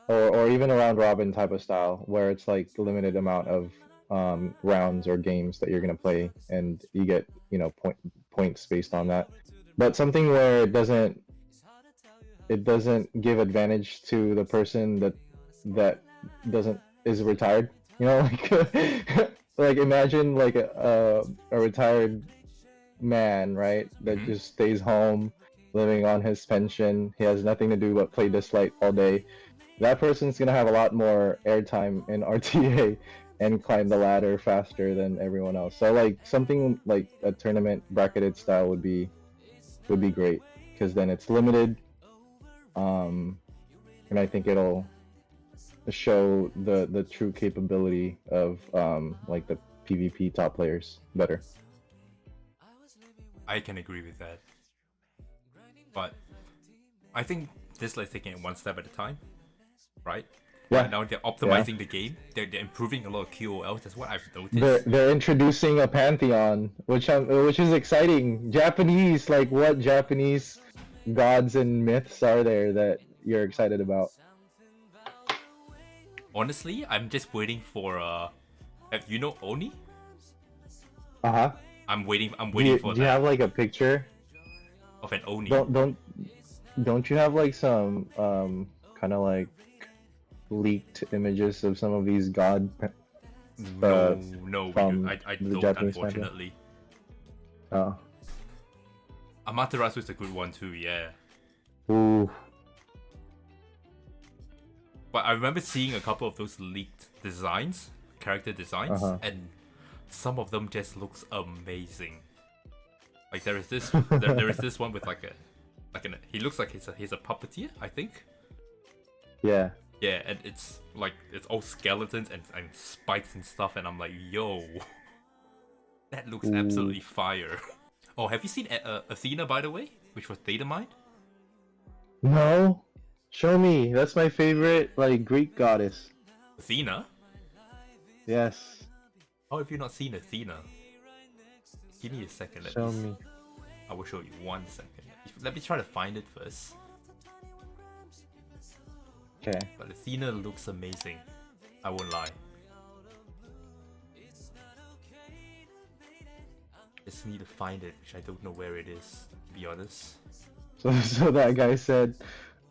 or even a round robin type of style where it's like limited amount of rounds or games that you're gonna play, and you get points based on that. But something where it doesn't give advantage to the person that is retired. Like imagine like a retired man, right? That just stays home, living on his pension. He has nothing to do but play dislyte all day. That person's gonna have a lot more airtime in RTA and climb the ladder faster than everyone else. So like something like a tournament bracketed style would be great because then it's limited, and I think it'll show the true capability of like the PvP top players better. I can agree with that. But I think Dislyte's taking it one step at a time, right? Yeah. Right now they're optimizing the game. They're improving a lot of QOLs. That's what I've noticed. They're introducing a pantheon, which is exciting. Japanese, like what Japanese gods and myths are there that you're excited about? Honestly, I'm just waiting for you know Oni? Uh-huh. I'm waiting for that. Do you have like a picture of an Oni? Don't you have like some kind of like leaked images of some of these god No, I don't, Japanese unfortunately. Oh. Amaterasu is a good one too, yeah. Ooh. But I remember seeing a couple of those leaked designs, character designs, and some of them just looks amazing. Like there is this one with he looks like he's a puppeteer, I think. Yeah. Yeah, and it's all skeletons and spikes and stuff, and I'm like, yo, that looks absolutely fire. Oh, have you seen Athena, by the way, which was Data Mine? No. Show me. That's my favorite like Greek goddess. Athena? Yes. How have you not seen Athena? Give me a second. Show me. I will show you 1 second. Let me try to find it first. Okay. But Athena looks amazing. I won't lie. Just need to find it, which I don't know where it is, to be honest. So that guy said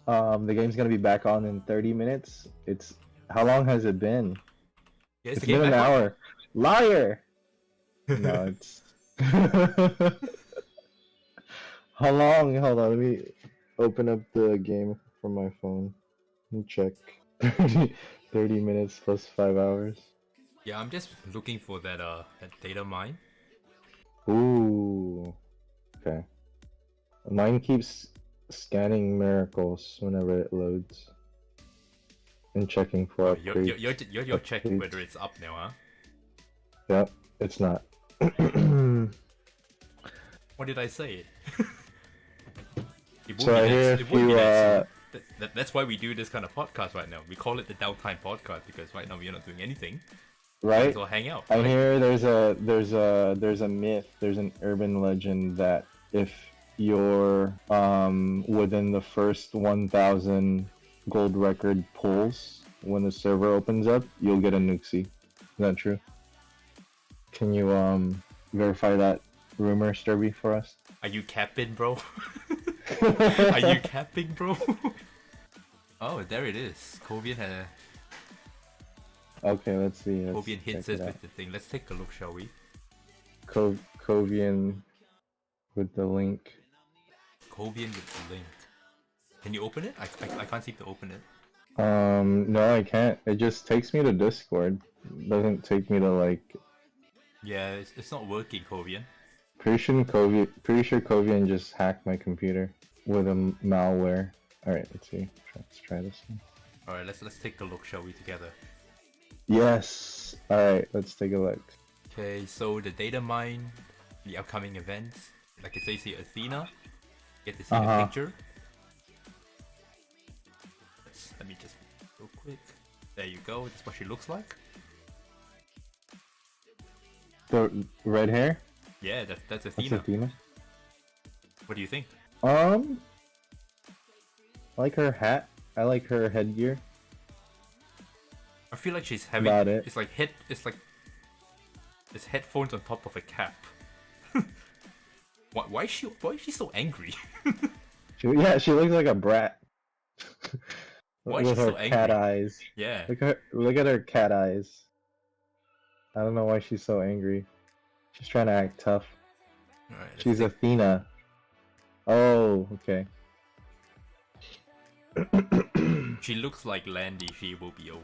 the game's gonna be back on in 30 minutes. How long has it been? Yeah, it's been an hour. Liar! No, it's how long? Hold on, let me open up the game from my phone and check. 30 minutes plus 5 hours. Yeah, I'm just looking for that data mine. Ooh. Okay. Mine keeps scanning miracles whenever it loads. And checking for upgrades. You're checking whether it's up now, huh? Yep, it's not. What did I say? So I hear if you that's why we do this kind of podcast right now. We call it the Downtime Podcast because right now we are not doing anything. Right? So hang out. I hear there's a myth, there's an urban legend that if you're within the first 1,000 gold record pulls when the server opens up, you'll get a Nuxie. Is that true? Can you verify that rumor, Sterby, for us? Are you capping, bro? Are you capping, bro? Oh, there it is. Kovian had. Okay, let's see. Kovian hits us with the thing. Let's take a look, shall we? Kovian with the link. Kovian with the link. Can you open it? I can't seem to open it. No, I can't. It just takes me to Discord. It doesn't take me to like. Yeah, it's not working, Kovian. Pretty sure Kovian just hacked my computer with a malware. All right, let's see. Let's try this one. All right, let's take a look, shall we, together? Yes. All right, let's take a look. Okay, so the data mine, the upcoming events, like it says here, Athena. Get to see the picture. Let me just go quick. There you go. That's what she looks like. The red hair? Yeah, that's Athena. That's Athena. What do you think? I like her hat. I like her headgear. I feel like she's having. It's like it's headphones on top of a cap. Why is she so angry? She looks like a brat. Why is she so angry? Cat eyes. Yeah. Look at her cat eyes. I don't know why she's so angry. She's trying to act tough. Alright, she's Athena. Oh, okay. She looks like Landy. She will be OP.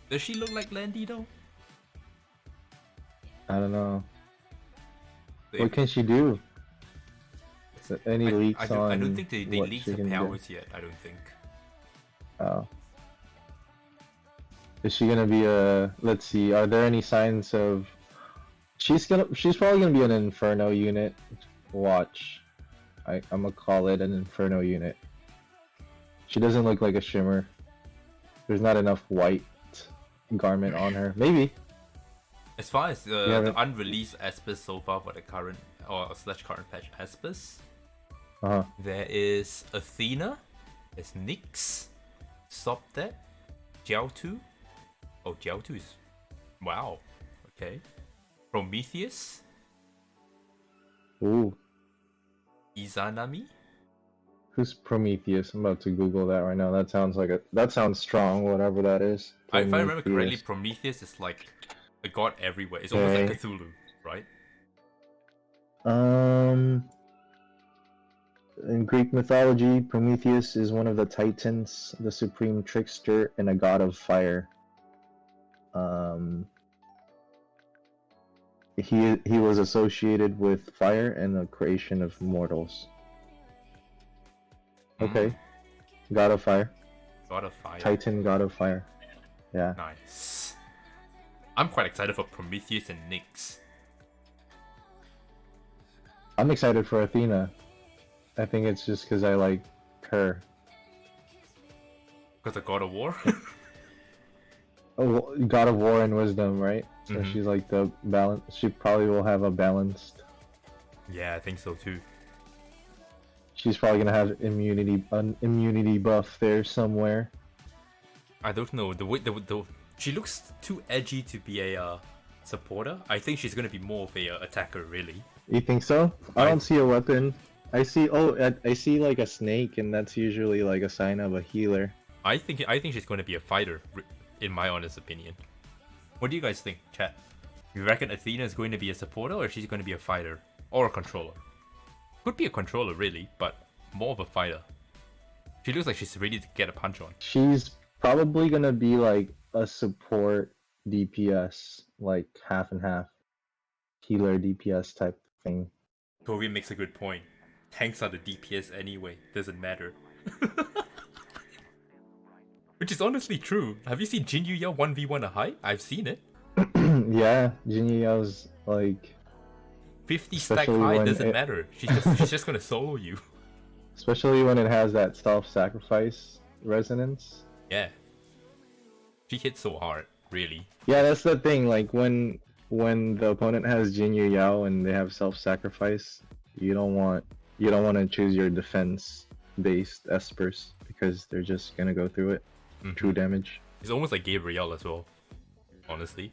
Does she look like Landy though? I don't know. If- What can she do? Any I leaks don't, on I don't think they what leaked she her can do? powers yet. I don't think. Oh. Is she gonna be a? Let's see. Are there any signs of? She's probably gonna be an Inferno unit. Watch. I'm gonna call it an Inferno unit. She doesn't look like a Shimmer. There's not enough white garment on her. Maybe. As far as the unreleased Espers so far for the current current patch Espers, there is Athena, there's Nyx, Sobdet, Jiaotu. Oh, Jiaotu is wow. Okay. Prometheus, Ooh. Izanami. Who's Prometheus? I'm about to Google that right now. That sounds strong, whatever that is. If I remember correctly, Prometheus is like a god everywhere. It's almost like Cthulhu, right? In Greek mythology, Prometheus is one of the Titans, the supreme trickster, and a god of fire. He was associated with fire and the creation of mortals. Okay. God of fire. God of fire. Titan, god of fire. Yeah. Nice. I'm quite excited for Prometheus and Nyx. I'm excited for Athena. I think it's just because I like her. Because of God of War? Oh, God of War and Wisdom, right? So she's like the balance. She probably will have a balanced. Yeah, I think so too. She's probably gonna have immunity buff there somewhere. I don't know. She looks too edgy to be a supporter. I think she's gonna be more of a attacker, really. You think so? I don't see a weapon. I see like a snake, and that's usually like a sign of a healer. I think she's going to be a fighter, in my honest opinion. What do you guys think, chat? You reckon Athena is going to be a supporter, or she's going to be a fighter or a controller? Could be a controller, really, but more of a fighter. She looks like she's ready to get a punch on. She's probably gonna be like a support DPS, like half and half, healer DPS type thing. Toby makes a good point. Tanks are the DPS anyway, doesn't matter. Which is honestly true. Have you seen Jin Yu Yao 1v1 a high? I've seen it. Yeah, Jin Yu Yao's like 50 stack high doesn't matter. She's just gonna solo you. Especially when it has that self-sacrifice resonance. Yeah. She hits so hard, really. Yeah, that's the thing. Like when the opponent has Jin Yu Yao and they have self-sacrifice, you don't want to choose your defense-based Espers because they're just gonna go through it. True damage. It's almost like Gabrielle as well. Honestly.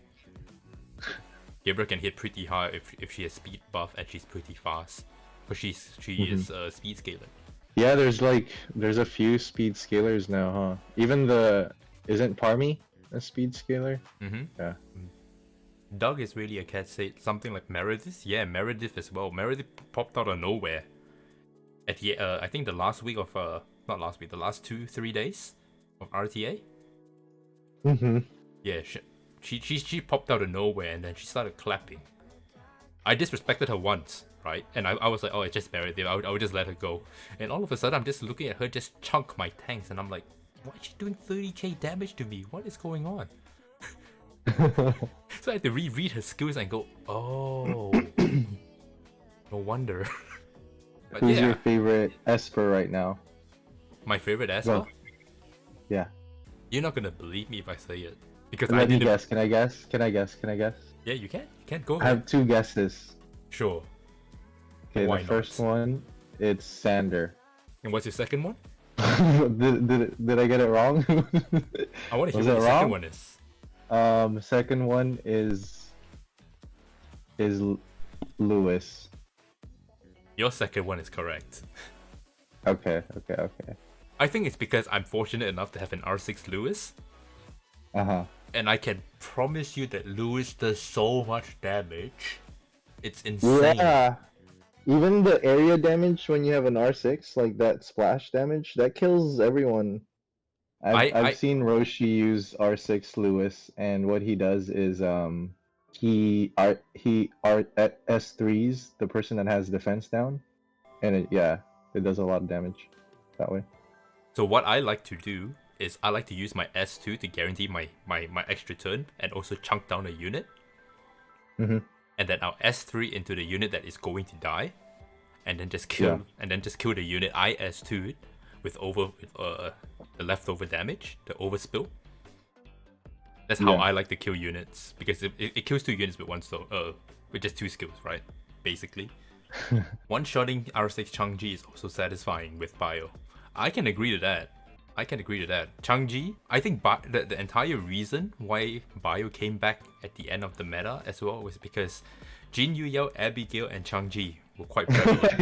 Gabrielle can hit pretty hard if she has speed buff and she's pretty fast. But she is a speed scaler. Yeah, there's a few speed scalers now, huh? Even isn't Parmy a speed scaler? Yeah. Doug is really a cat say something like Meredith. Yeah, Meredith as well. Meredith popped out of nowhere. At the I think the last week of not last week, the last 2-3 days of RTA. Yeah, she popped out of nowhere and then she started clapping. I disrespected her once, right? And I was like, oh, it's just Meredith. I would just let her go. And all of a sudden, I'm just looking at her just chunk my tanks, and I'm like, why is she doing 30k damage to me? What is going on? So I had to reread her skills and go, oh, no wonder. But Who's your favorite Esper right now? My favorite Esper? Well, yeah. You're not gonna believe me if I say it. Because Let I me didn't... guess. Can I guess? Yeah, you can. You can go I ahead. have 2 guesses. Sure. Okay, Why the first one, it's Sander. And what's your second one? did I get it wrong? I want to hear Was what it the second wrong? one is. Second one is Lewis. Your second one is correct. Okay. I think it's because I'm fortunate enough to have an R6 Lewis. And I can promise you that Lewis does so much damage. It's insane. Yeah. Even the area damage when you have an R6, like that splash damage, that kills everyone. I've I seen Roshi use R6 Lewis, and what he does is he art at S3s the person that has defense down, and it does a lot of damage that way. So what I like to do is I like to use my S2 to guarantee my extra turn and also chunk down a unit. Mm-hmm. And then I'll S3 into the unit that is going to die, and then just kill the unit I S2'd with the leftover damage, the overspill. That's how I like to kill units, because it kills 2 units with with just 2 skills, right? Basically. One-shotting R6 Chang-Ji is also satisfying with Bio. I can agree to that. Chang-Ji, I think the entire reason why Bio came back at the end of the meta as well was because Jin Yu-Yao, Abigail, and Chang-Ji were quite prevalent.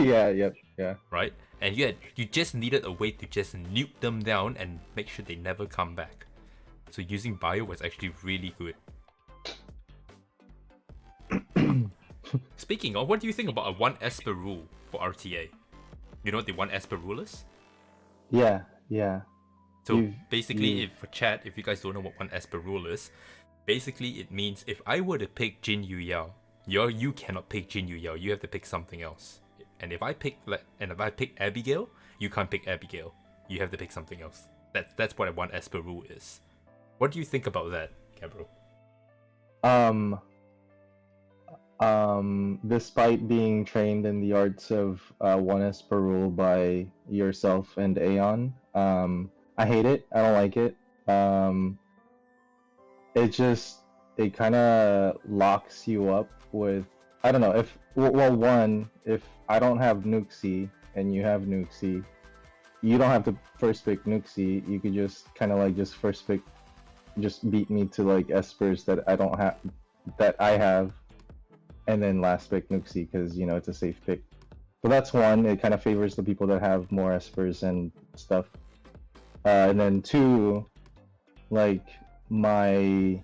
Yeah. Right? And you just needed a way to just nuke them down and make sure they never come back. So using Bio was actually really good. Speaking of, what do you think about a 1 Esper rule for RTA? You know what the 1 Esper rule is? Yeah. So basically, for chat, if you guys don't know what 1 Esper rule is, basically it means if I were to pick Jin Yu-Yao, you cannot pick Jin Yu-Yao, you have to pick something else. And if I pick Abigail, you can't pick Abigail. You have to pick something else. That's what a 1 Esper rule is. What do you think about that, Gabbro? Despite being trained in the arts of 1 Esper rule by yourself and Aeon, I hate it. I don't like it. It kind of locks you up with, I don't know, if I don't have Nuxie and you have Nuxie, you don't have to first pick Nuxie. You could just kind of like just first pick, just beat me to like Espers that I have, and then last pick Nuxie because it's a safe pick. So that's one. It kind of favors the people that have more Espers and stuff. And then 2, like my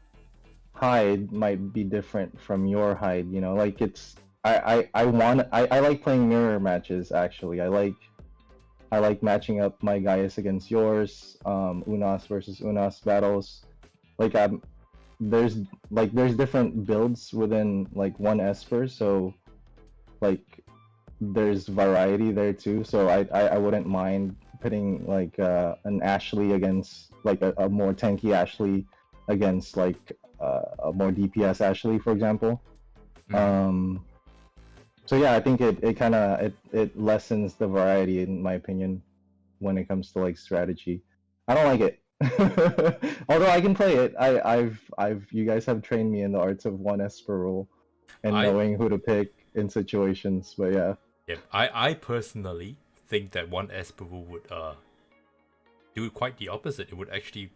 hide might be different from your hide. Like it's I like playing mirror matches. Actually, I like matching up my Gaius against yours, Unas versus Unas battles. Like there's different builds within like 1 Esper, so like there's variety there too. So I wouldn't mind pitting like an Ashley against like a more tanky Ashley against like a more DPS Ashley, for example. So yeah, I think it lessens the variety, in my opinion, when it comes to like strategy. I don't like it. Although I can play it. You guys have trained me in the arts of 1 Esper rule and knowing who to pick in situations, but yeah. Yeah, I personally think that 1 Esper rule would do quite the opposite. It would actually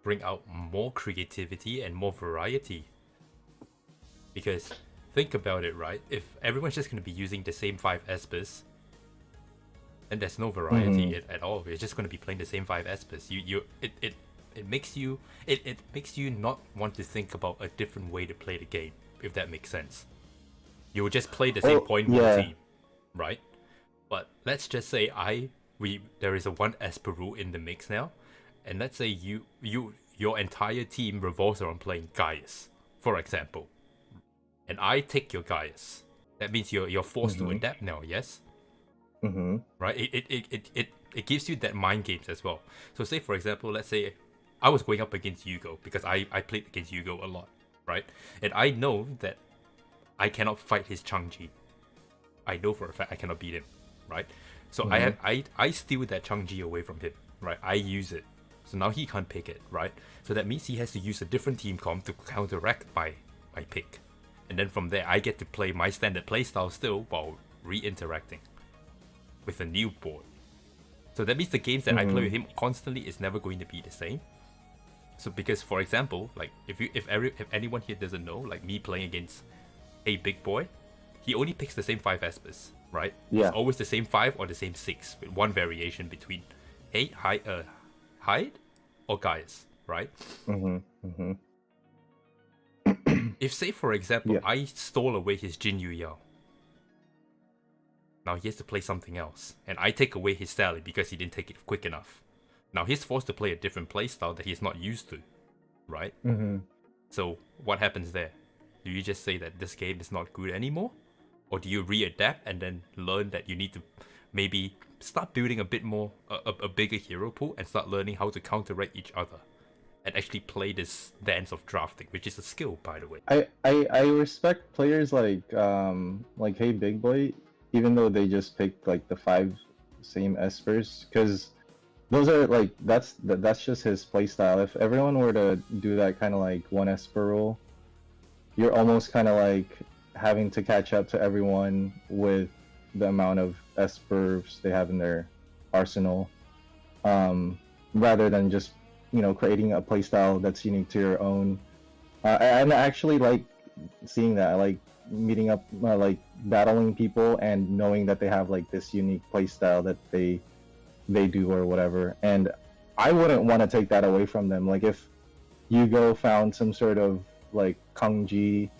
bring out more creativity and more variety. Because think about it, right? If everyone's just going to be using the same 5 Espers, then there's no variety at all. You're just going to be playing the same 5 Espers. It makes you not want to think about a different way to play the game, if that makes sense. You will just play the same point team, right? But let's just say there is a 1 Esper rule in the mix now, and let's say your entire team revolves around playing Gaius, for example, and I take your Gaius. That means you're forced to adapt now, yes? Right? It gives you that mind games as well. So say for example, let's say I was going up against Yugo because I played against Yugo a lot, right? And I know that I cannot fight his Chang-Ji. I know for a fact I cannot beat him, right? So I steal that Chang-Ji away from him, right? I use it. So now he can't pick it, right? So that means he has to use a different team comp to counteract my pick. And then from there, I get to play my standard playstyle still while re-interacting with a new board. So that means the games that I play with him constantly is never going to be the same. So because, for example, like if anyone here doesn't know, like me playing against a big boy, he only picks the same 5 Espers, right? Yeah. It's always the same 5 or the same 6 with one variation between Hyde or Gaius, right? If, say, for example, I stole away his Jin Yu-Yao, now he has to play something else, and I take away his Sally because he didn't take it quick enough. Now he's forced to play a different playstyle that he's not used to, right? Mm-hmm. So what happens there? Do you just say that this game is not good anymore? Or do you readapt and then learn that you need to maybe start building a bit more, a bigger hero pool and start learning how to counteract each other? And actually play this dance of drafting, which is a skill, by the way. I respect players like Hey Big Boy, even though they just picked like the 5 same espers, because those are like that's just his playstyle. If everyone were to do that kind of like one esper rule, you're almost kind of like having to catch up to everyone with the amount of espers they have in their arsenal, rather than just creating a playstyle that's unique to your own. I actually like seeing that. I like meeting up, like battling people and knowing that they have like this unique playstyle that they do or whatever. And I wouldn't want to take that away from them. Like if Yugo found some sort of like Kangji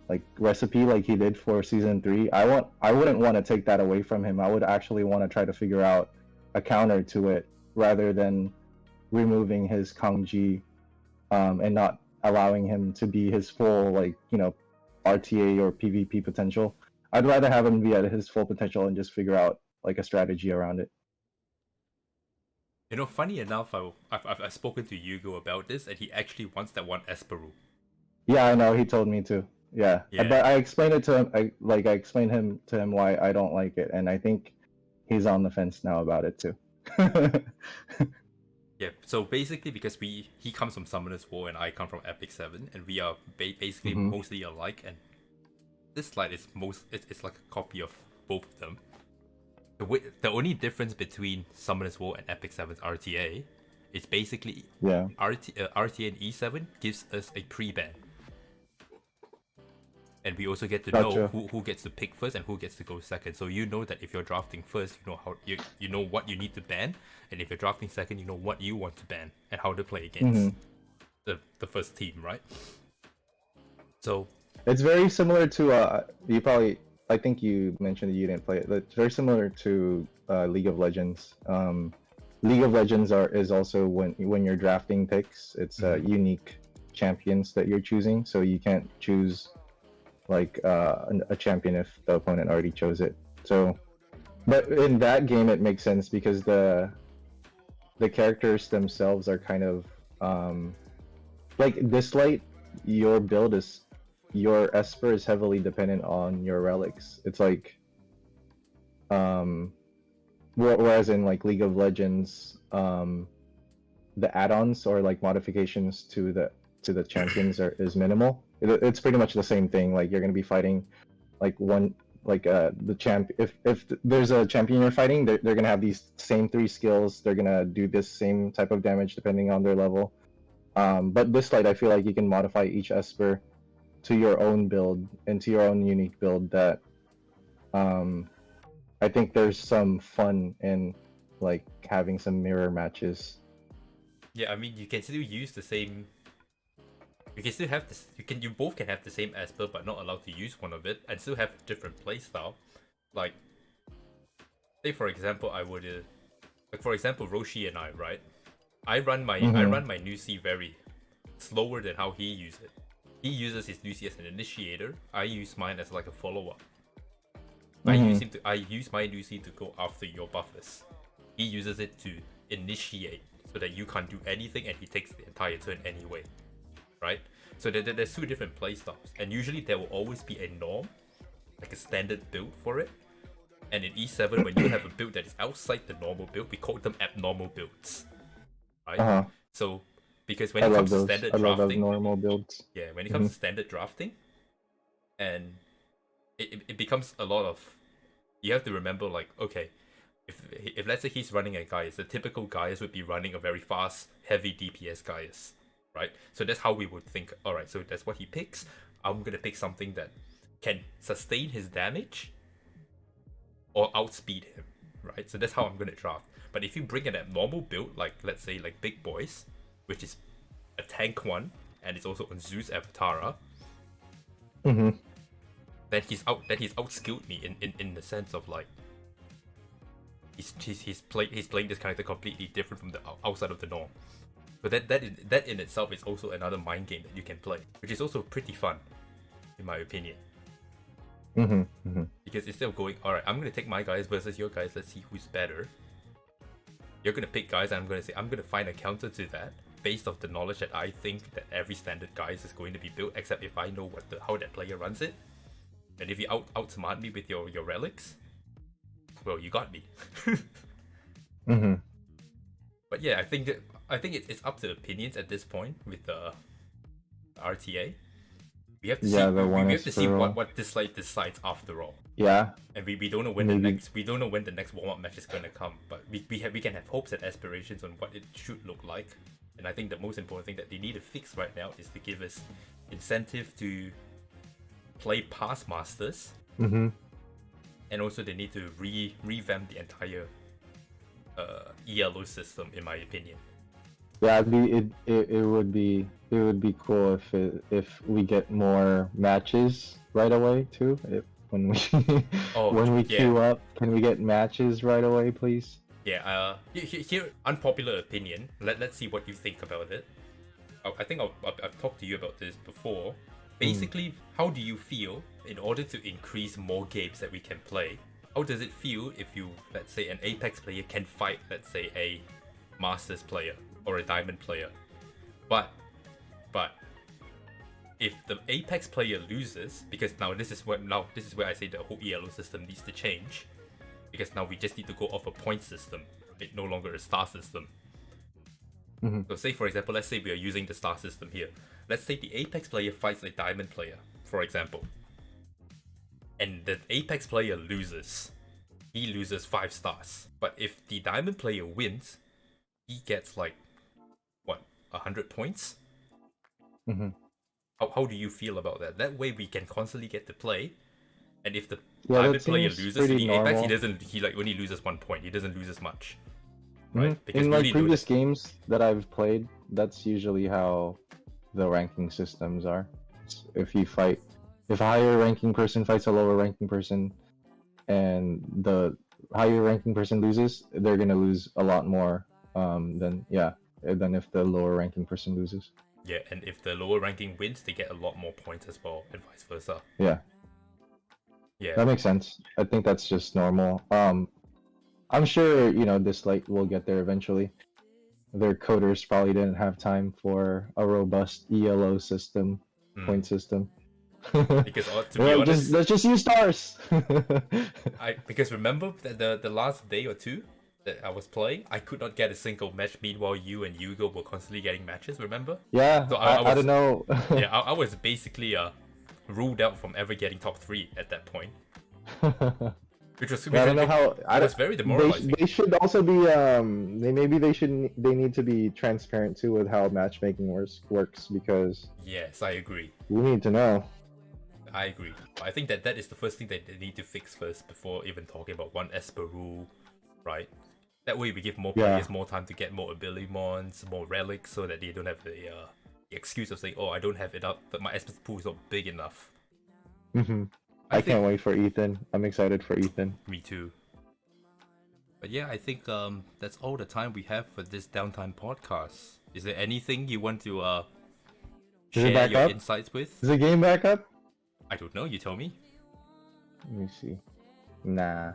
like recipe like he did for season 3, I wouldn't want to take that away from him. I would actually want to try to figure out a counter to it rather than removing his Kangji and not allowing him to be his full RTA or PvP potential. I'd rather have him be at his full potential and just figure out like a strategy around it. Funny enough, I've spoken to Yugo about this, and he actually wants that one Esper rule. Yeah, I know. He told me to. Yeah. But I explained it to him. I explained to him why I don't like it, and I think he's on the fence now about it too. Yeah. So basically, because he comes from Summoner's War and I come from Epic 7, and we are basically mostly alike, and dislyte is it's like a copy of both of them. The only difference between Summoner's War and Epic 7's RTA is basically RTA and E7 gives us a pre-ban. And we also get to know who gets to pick first and who gets to go second. So you know that if you're drafting first, you know how you know what you need to ban, and if you're drafting second, you know what you want to ban and how to play against the first team, right? So it's very similar to I think you mentioned that you didn't play it, but it's very similar to League of Legends. League of Legends is also when you're drafting picks, it's unique champions that you're choosing, so you can't choose like a champion if the opponent already chose it. So, but in that game it makes sense because the characters themselves are kind of like dislyte. Your Esper is heavily dependent on your relics. It's like whereas in like League of Legends, the add-ons or like modifications to the champions is minimal. It's pretty much the same thing. Like you're gonna be fighting like the champ. If there's a champion you're fighting, they're gonna have these same 3 skills. They're gonna do this same type of damage depending on their level. But dislyte, I feel like you can modify each Esper to your own build and to your own unique build that I think there's some fun in like having some mirror matches. Yeah, I mean you can still use the same. You can still have this. You both can have the same Esper, but not allowed to use one of it, and still have different playstyle. Like, say for example, Roshi and I, right? I run my Nusi very slower than how he uses it. He uses his Nusi as an initiator. I use mine as like a follow-up. I use my Nusi to go after your buffers. He uses it to initiate, so that you can't do anything, and he takes the entire turn anyway. Right? So there's 2 different playstyles, and usually there will always be a norm, like a standard build for it. And in E7, when you have a build that is outside the normal build, we call them abnormal builds. Right? So because when it comes to standard drafting, normal builds. Yeah, when it comes to standard drafting, and it becomes a lot of, you have to remember like, okay, if let's say he's running a Gaius, the typical Gaius would be running a very fast, heavy DPS Gaius. Right, so that's how we would think. All right, so that's what he picks. I'm gonna pick something that can sustain his damage or outspeed him. Right, so that's how I'm gonna draft. But if you bring an abnormal build, like let's say like Big Boys, which is a tank one, and it's also on Zeus Avatara, then he's outskilled me in the sense of like he's playing this character completely different from the outside of the norm. But that in itself is also another mind game that you can play, which is also pretty fun, in my opinion. Because instead of going, alright, I'm gonna take my guys versus your guys, let's see who's better. You're gonna pick guys, and I'm gonna say I'm gonna find a counter to that based off the knowledge that I think that every standard guys is going to be built, except if I know how that player runs it. And if you outsmart me with your relics, well, you got me. But yeah, I think it's up to opinions at this point with the RTA. We have to see. We have to see what dislyte decides after all. Yeah. And we don't know when the next warm up match is gonna come. But we can have hopes and aspirations on what it should look like. And I think the most important thing that they need to fix right now is to give us incentive to play past masters. And also they need to revamp the entire ELO system, in my opinion. Yeah, it would be cool if we get more matches right away too. When we queue up, can we get matches right away, please? Yeah. Here, unpopular opinion. Let's see what you think about it. I think I've talked to you about this before. Basically, how do you feel in order to increase more games that we can play? How does it feel if you, let's say, an Apex player can fight, let's say, a Masters player or a Diamond player, but if the Apex player loses, because now this is where I say the whole ELO system needs to change, because now we just need to go off a point system, it's no longer a star system. So say for example, let's say we are using the star system here. Let's say the Apex player fights a Diamond player, for example, and the Apex player loses. He loses 5 stars. But if the Diamond player wins, he gets like 100 points. How do you feel about that? That way we can constantly get to play. And if the Diamond player loses to the Apex, he only loses 1 point. He doesn't lose as much. Right? Because in like previous games that I've played, that's usually how the ranking systems are. If a higher ranking person fights a lower ranking person, and the higher ranking person loses, they're gonna lose a lot more than if the lower ranking person loses. Yeah, and if the lower ranking wins, they get a lot more points as well, and vice versa. Yeah, that makes sense. I think that's just normal. I'm sure dislyte will get there eventually. Their coders probably didn't have time for a robust ELO system, point system. Because to be honest, let's just use stars. Because remember that the last day or two that I was playing, I could not get a single match. Meanwhile, you and Hugo were constantly getting matches. Remember? Yeah. So I don't know. Yeah, I was basically ruled out from ever getting top 3 at that point. Which was I don't know how. It was very demoralizing. They should also be they need to be transparent too with how matchmaking works, because yes, I agree. We need to know. I agree. I think that is the first thing that they need to fix first before even talking about one Esper rule, right? That way we give more players more time to get more ability mons, more relics, so that they don't have the excuse of saying, oh, I don't have it up, but my Esper pool is not big enough. I can't wait for Ethan. I'm excited for Ethan. Me too. But yeah, I think that's all the time we have for this Downtime podcast. Is there anything you want to share your insights with? Is the game back up? I don't know, you tell me. Let me see. Nah.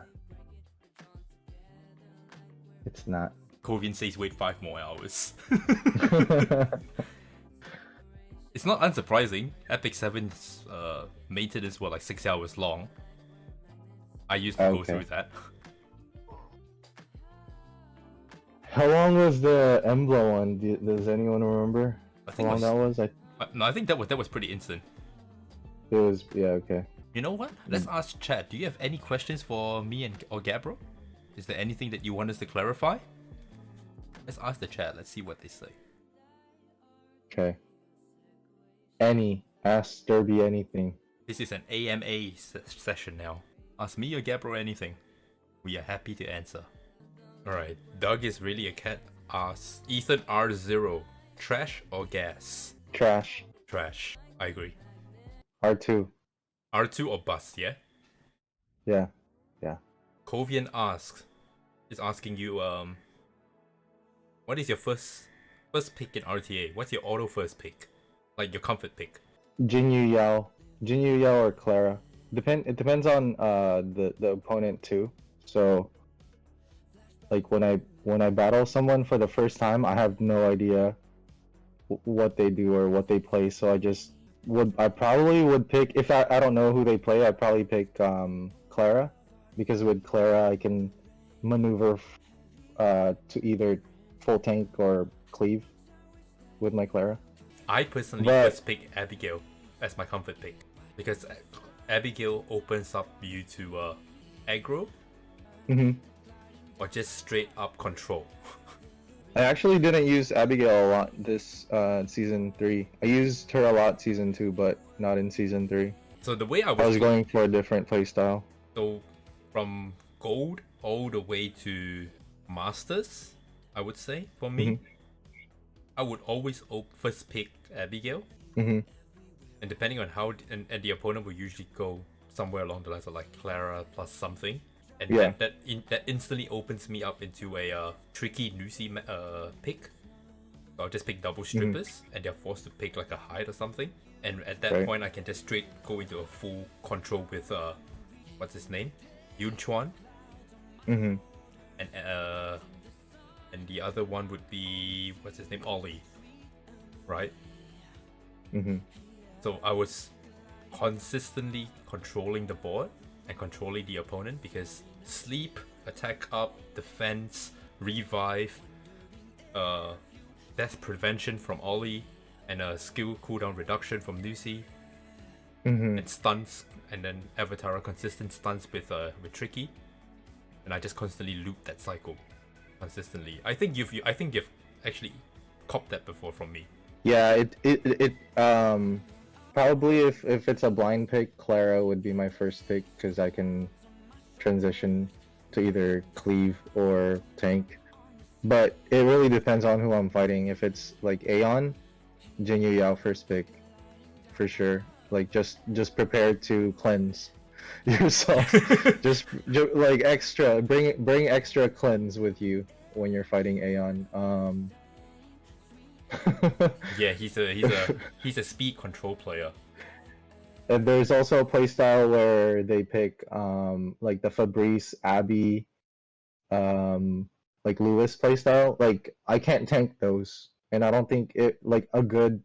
It's not. Kovian says wait 5 more hours. It's not unsurprising. Epic 7's maintenance were like 6 hours long. I used to go through that. How long was the Embla one? Does anyone remember how long that was? No, I think that was pretty instant. It was, yeah, okay. You know what? Let's ask chat. Do you have any questions for me or Gabbro? Is there anything that you want us to clarify? Let's ask the chat. Let's see what they say. Okay. Ask Sterby anything. This is an AMA session now. Ask me or Gabbro anything. We are happy to answer. Alright, Doug is really a cat. Asks Ethan R0. Trash or gas? Trash. Trash. I agree. R2. R2 or bust, yeah? Yeah. Kovian asks, is asking you what is your first pick in RTA? What's your auto first pick? Like your comfort pick? Jinyu Yao or Clara. It depends on the opponent too. So like when I battle someone for the first time, I have no idea what they do or what they play. So I probably would pick, if I don't know who they play, I'd probably pick Clara, because with Clara I can maneuver to either full tank or cleave with my Clara. I personally first pick Abigail as my comfort pick because Abigail opens up you to aggro or just straight up control. I actually didn't use Abigail a lot this season 3. I used her a lot season 2, but not in season 3. So the way I was going for a different playstyle. So from gold all the way to masters, I would say for me, I would always first pick Abigail, and depending on how and the opponent will usually go somewhere along the lines of like Clara plus something, and that instantly opens me up into a tricky Nusi pick. So I'll just pick double strippers, and they're forced to pick like a hide or something, and at that point I can just straight go into a full control with what's his name, Yun Chuan, and the other one would be, what's his name, Ollie, right? So I was consistently controlling the board and controlling the opponent because sleep, attack up, defense, revive, death prevention from Ollie, and a skill cooldown reduction from Nusi, and stuns, and then Avatara consistent stuns with Tricky, and I just constantly loop that cycle consistently. I think you've actually copped that before from me. Yeah, it probably if it's a blind pick, Clara would be my first pick because I can transition to either cleave or tank. But it really depends on who I'm fighting. If it's like Aeon, Jinyu Yao first pick for sure. Like just prepare to cleanse yourself. just like extra, bring extra cleanse with you when you're fighting Aeon. Yeah, he's a speed control player. And there's also a playstyle where they pick like the Fabrice, Abby, like Lewis playstyle. Like I can't tank those, and I don't think it like a good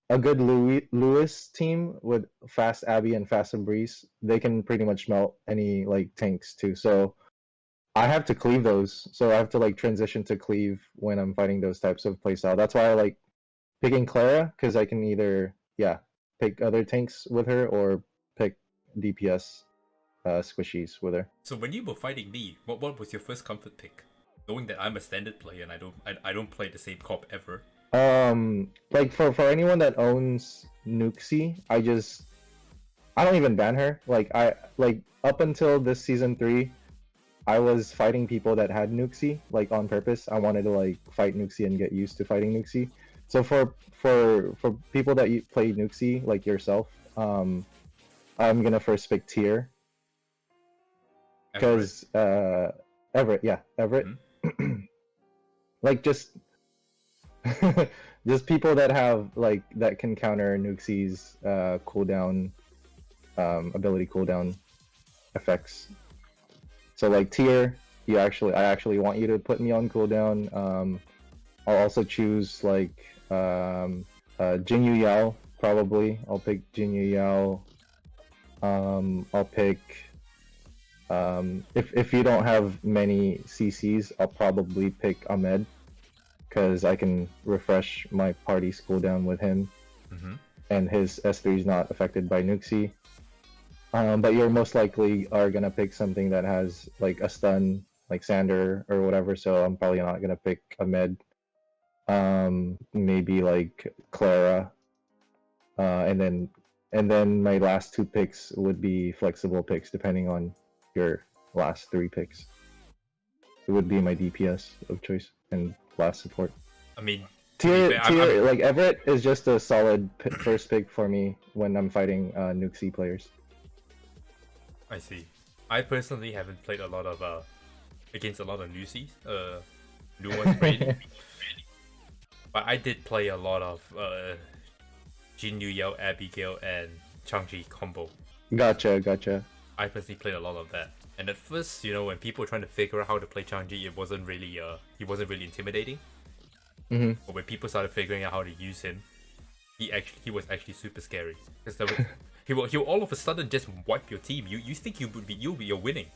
Lewis team with fast Abby and fast Fabrice, they can pretty much melt any like tanks too. So I have to cleave those. So I have to like transition to cleave when I'm fighting those types of playstyle. That's why I like picking Clara, because I can either pick other tanks with her or pick DPS squishies with her. So when you were fighting me, what was your first comfort pick? Knowing that I'm a standard player and I don't play the same comp ever. Like for anyone that owns Nuxie, I don't even ban her. Like up until this season 3, I was fighting people that had Nuxie, like on purpose. I wanted to like fight Nuxie and get used to fighting Nuxie. So for people that play Nuxie, like yourself, I'm gonna first pick Tier. Because Everett. Like just people that have like that can counter Nuxie's cooldown, ability cooldown effects. So like Tier, I actually want you to put me on cooldown. I'll also choose like Jinyu Yao, probably. I'll pick Jinyu Yao. I'll pick if you don't have many CCs, I'll probably pick Ahmed, because I can refresh my party's cooldown with him, and his S3 is not affected by Nuxie. But you're most likely are gonna pick something that has like a stun, like Sander or whatever. So I'm probably not gonna pick Ahmed. Maybe like Clara, and then my last 2 picks would be flexible picks depending on your last 3 picks. It would be my DPS of choice and last support. I mean, Tier, like Everett is just a solid first pick for me when I'm fighting Nuxie players. I see. I personally haven't played a lot of against a lot of new ones really. But I did play a lot of Jin Yu Yao, Abigail, and Changji combo. Gotcha. I personally played a lot of that. And at first, when people were trying to figure out how to play Changji, it wasn't really he wasn't really intimidating. Mm-hmm. But when people started figuring out how to use him, he was actually super scary. Because he will all of a sudden just wipe your team. You think you're winning.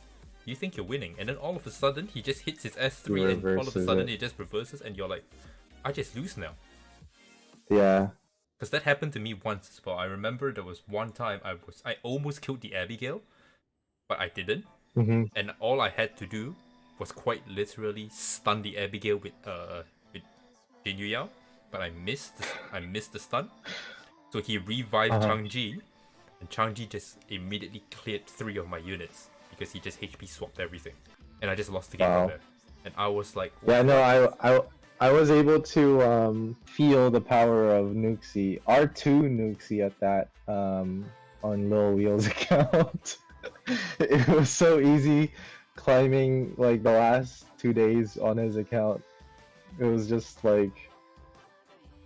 You think you're winning, and then all of a sudden he just hits his S3 and all of a sudden it just reverses, and you're like, I just lose now. Yeah. Because that happened to me once as well. I remember there was one time I almost killed the Abigail, but I didn't. Mm-hmm. And all I had to do was quite literally stun the Abigail with Jin Yu Yao, but I missed the stun. So he revived Changji, and Changji just immediately cleared 3 of my units because he just HP swapped everything, and I just lost the game from there. And I was like, yeah, no, I was able to feel the power of Nuxie, R2 Nuxie at that on Lil Wheel's account. It was so easy climbing like the last 2 days on his account. It was just like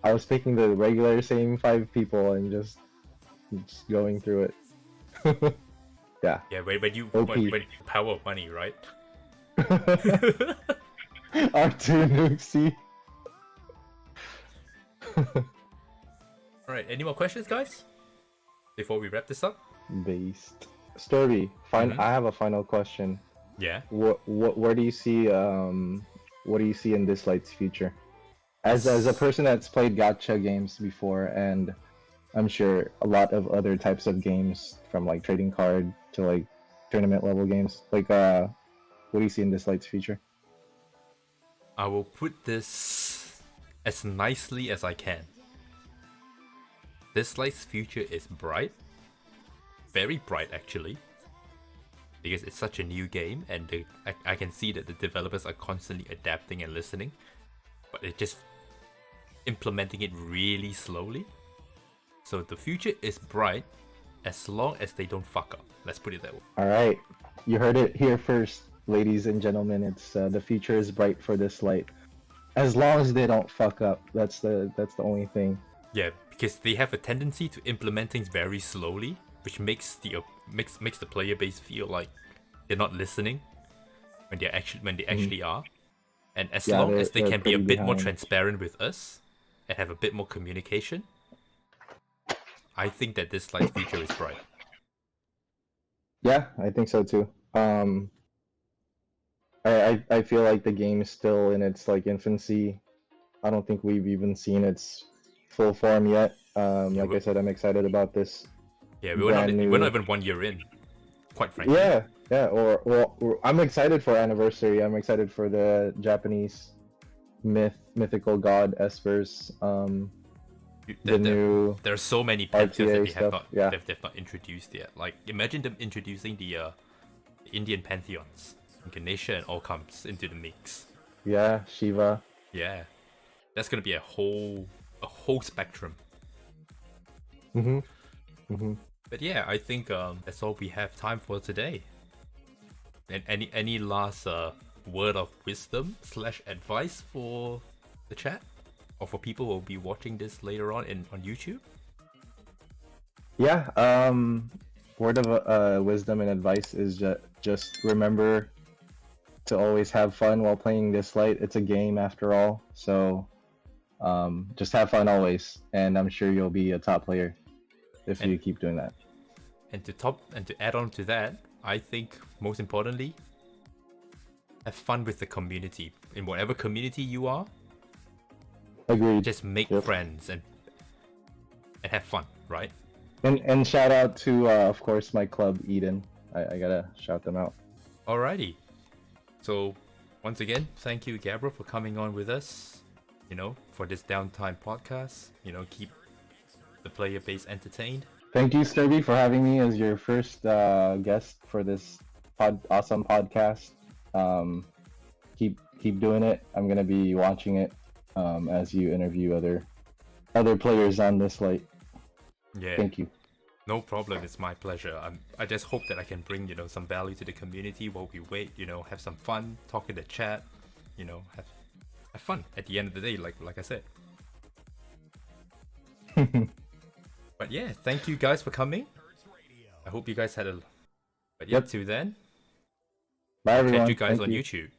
I was picking the regular same 5 people and just going through it. Yeah. Yeah, when you power of money, right? R2 Nuxie. Alright, any more questions, guys? Before we wrap this up? Based. Sterby, I have a final question. Yeah. Where do you see what do you see in dislyte's future? As a person that's played gacha games before, and I'm sure a lot of other types of games, from like trading card to like tournament level games, like what do you see in dislyte's future? I will put this as nicely as I can. Dislyte's future is bright. Very bright, actually. Because it's such a new game, and I can see that the developers are constantly adapting and listening. But it's just implementing it really slowly. So the future is bright as long as they don't fuck up. Let's put it that way. Alright, you heard it here first, ladies and gentlemen. It's the future is bright for dislyte. As long as they don't fuck up, that's the only thing. Yeah, because they have a tendency to implement things very slowly, which makes the player base feel like they're not listening when they actually are. And as long as they can be a bit more transparent with us and have a bit more communication, I think that dislyte's future is bright. Yeah, I think so too. I feel like the game is still in its like infancy. I don't think we've even seen its full form yet. Like I said, I'm excited about this. Yeah, we're not even 1 year in, quite frankly. Yeah. Or I'm excited for Anniversary. I'm excited for the Japanese mythical god Espers. There are so many pantheons that they've not introduced yet. Like, imagine them introducing the Indian pantheons. Ganesha and all comes into the mix. Yeah, Shiva. Yeah, that's gonna be a whole spectrum. But yeah, I think that's all we have time for today. And any last word of wisdom / advice for the chat, or for people who will be watching this later on on YouTube? Yeah, word of wisdom and advice is just remember to always have fun while playing dislyte. It's a game after all, so just have fun always, and I'm sure you'll be a top player if you keep doing that. And to add on to that, I think most importantly, have fun with the community. In whatever community you are, agreed. Just make friends and have fun, right? And shout out to of course my club Eden. I gotta shout them out. Alrighty. So once again, thank you, Gabbro, for coming on with us. For this Downtime podcast. Keep the player base entertained. Thank you, Sterby, for having me as your first guest for this awesome podcast. Keep doing it. I'm gonna be watching it as you interview other players on dislyte. Yeah. Thank you. No problem. It's my pleasure. I just hope that I can bring some value to the community while we wait. Have some fun, talk in the chat. Have fun at the end of the day. Like I said. But yeah, thank you guys for coming. I hope you guys had a. But yeah, Yep. till then. Bye everyone. Catch you guys Thank on you. YouTube.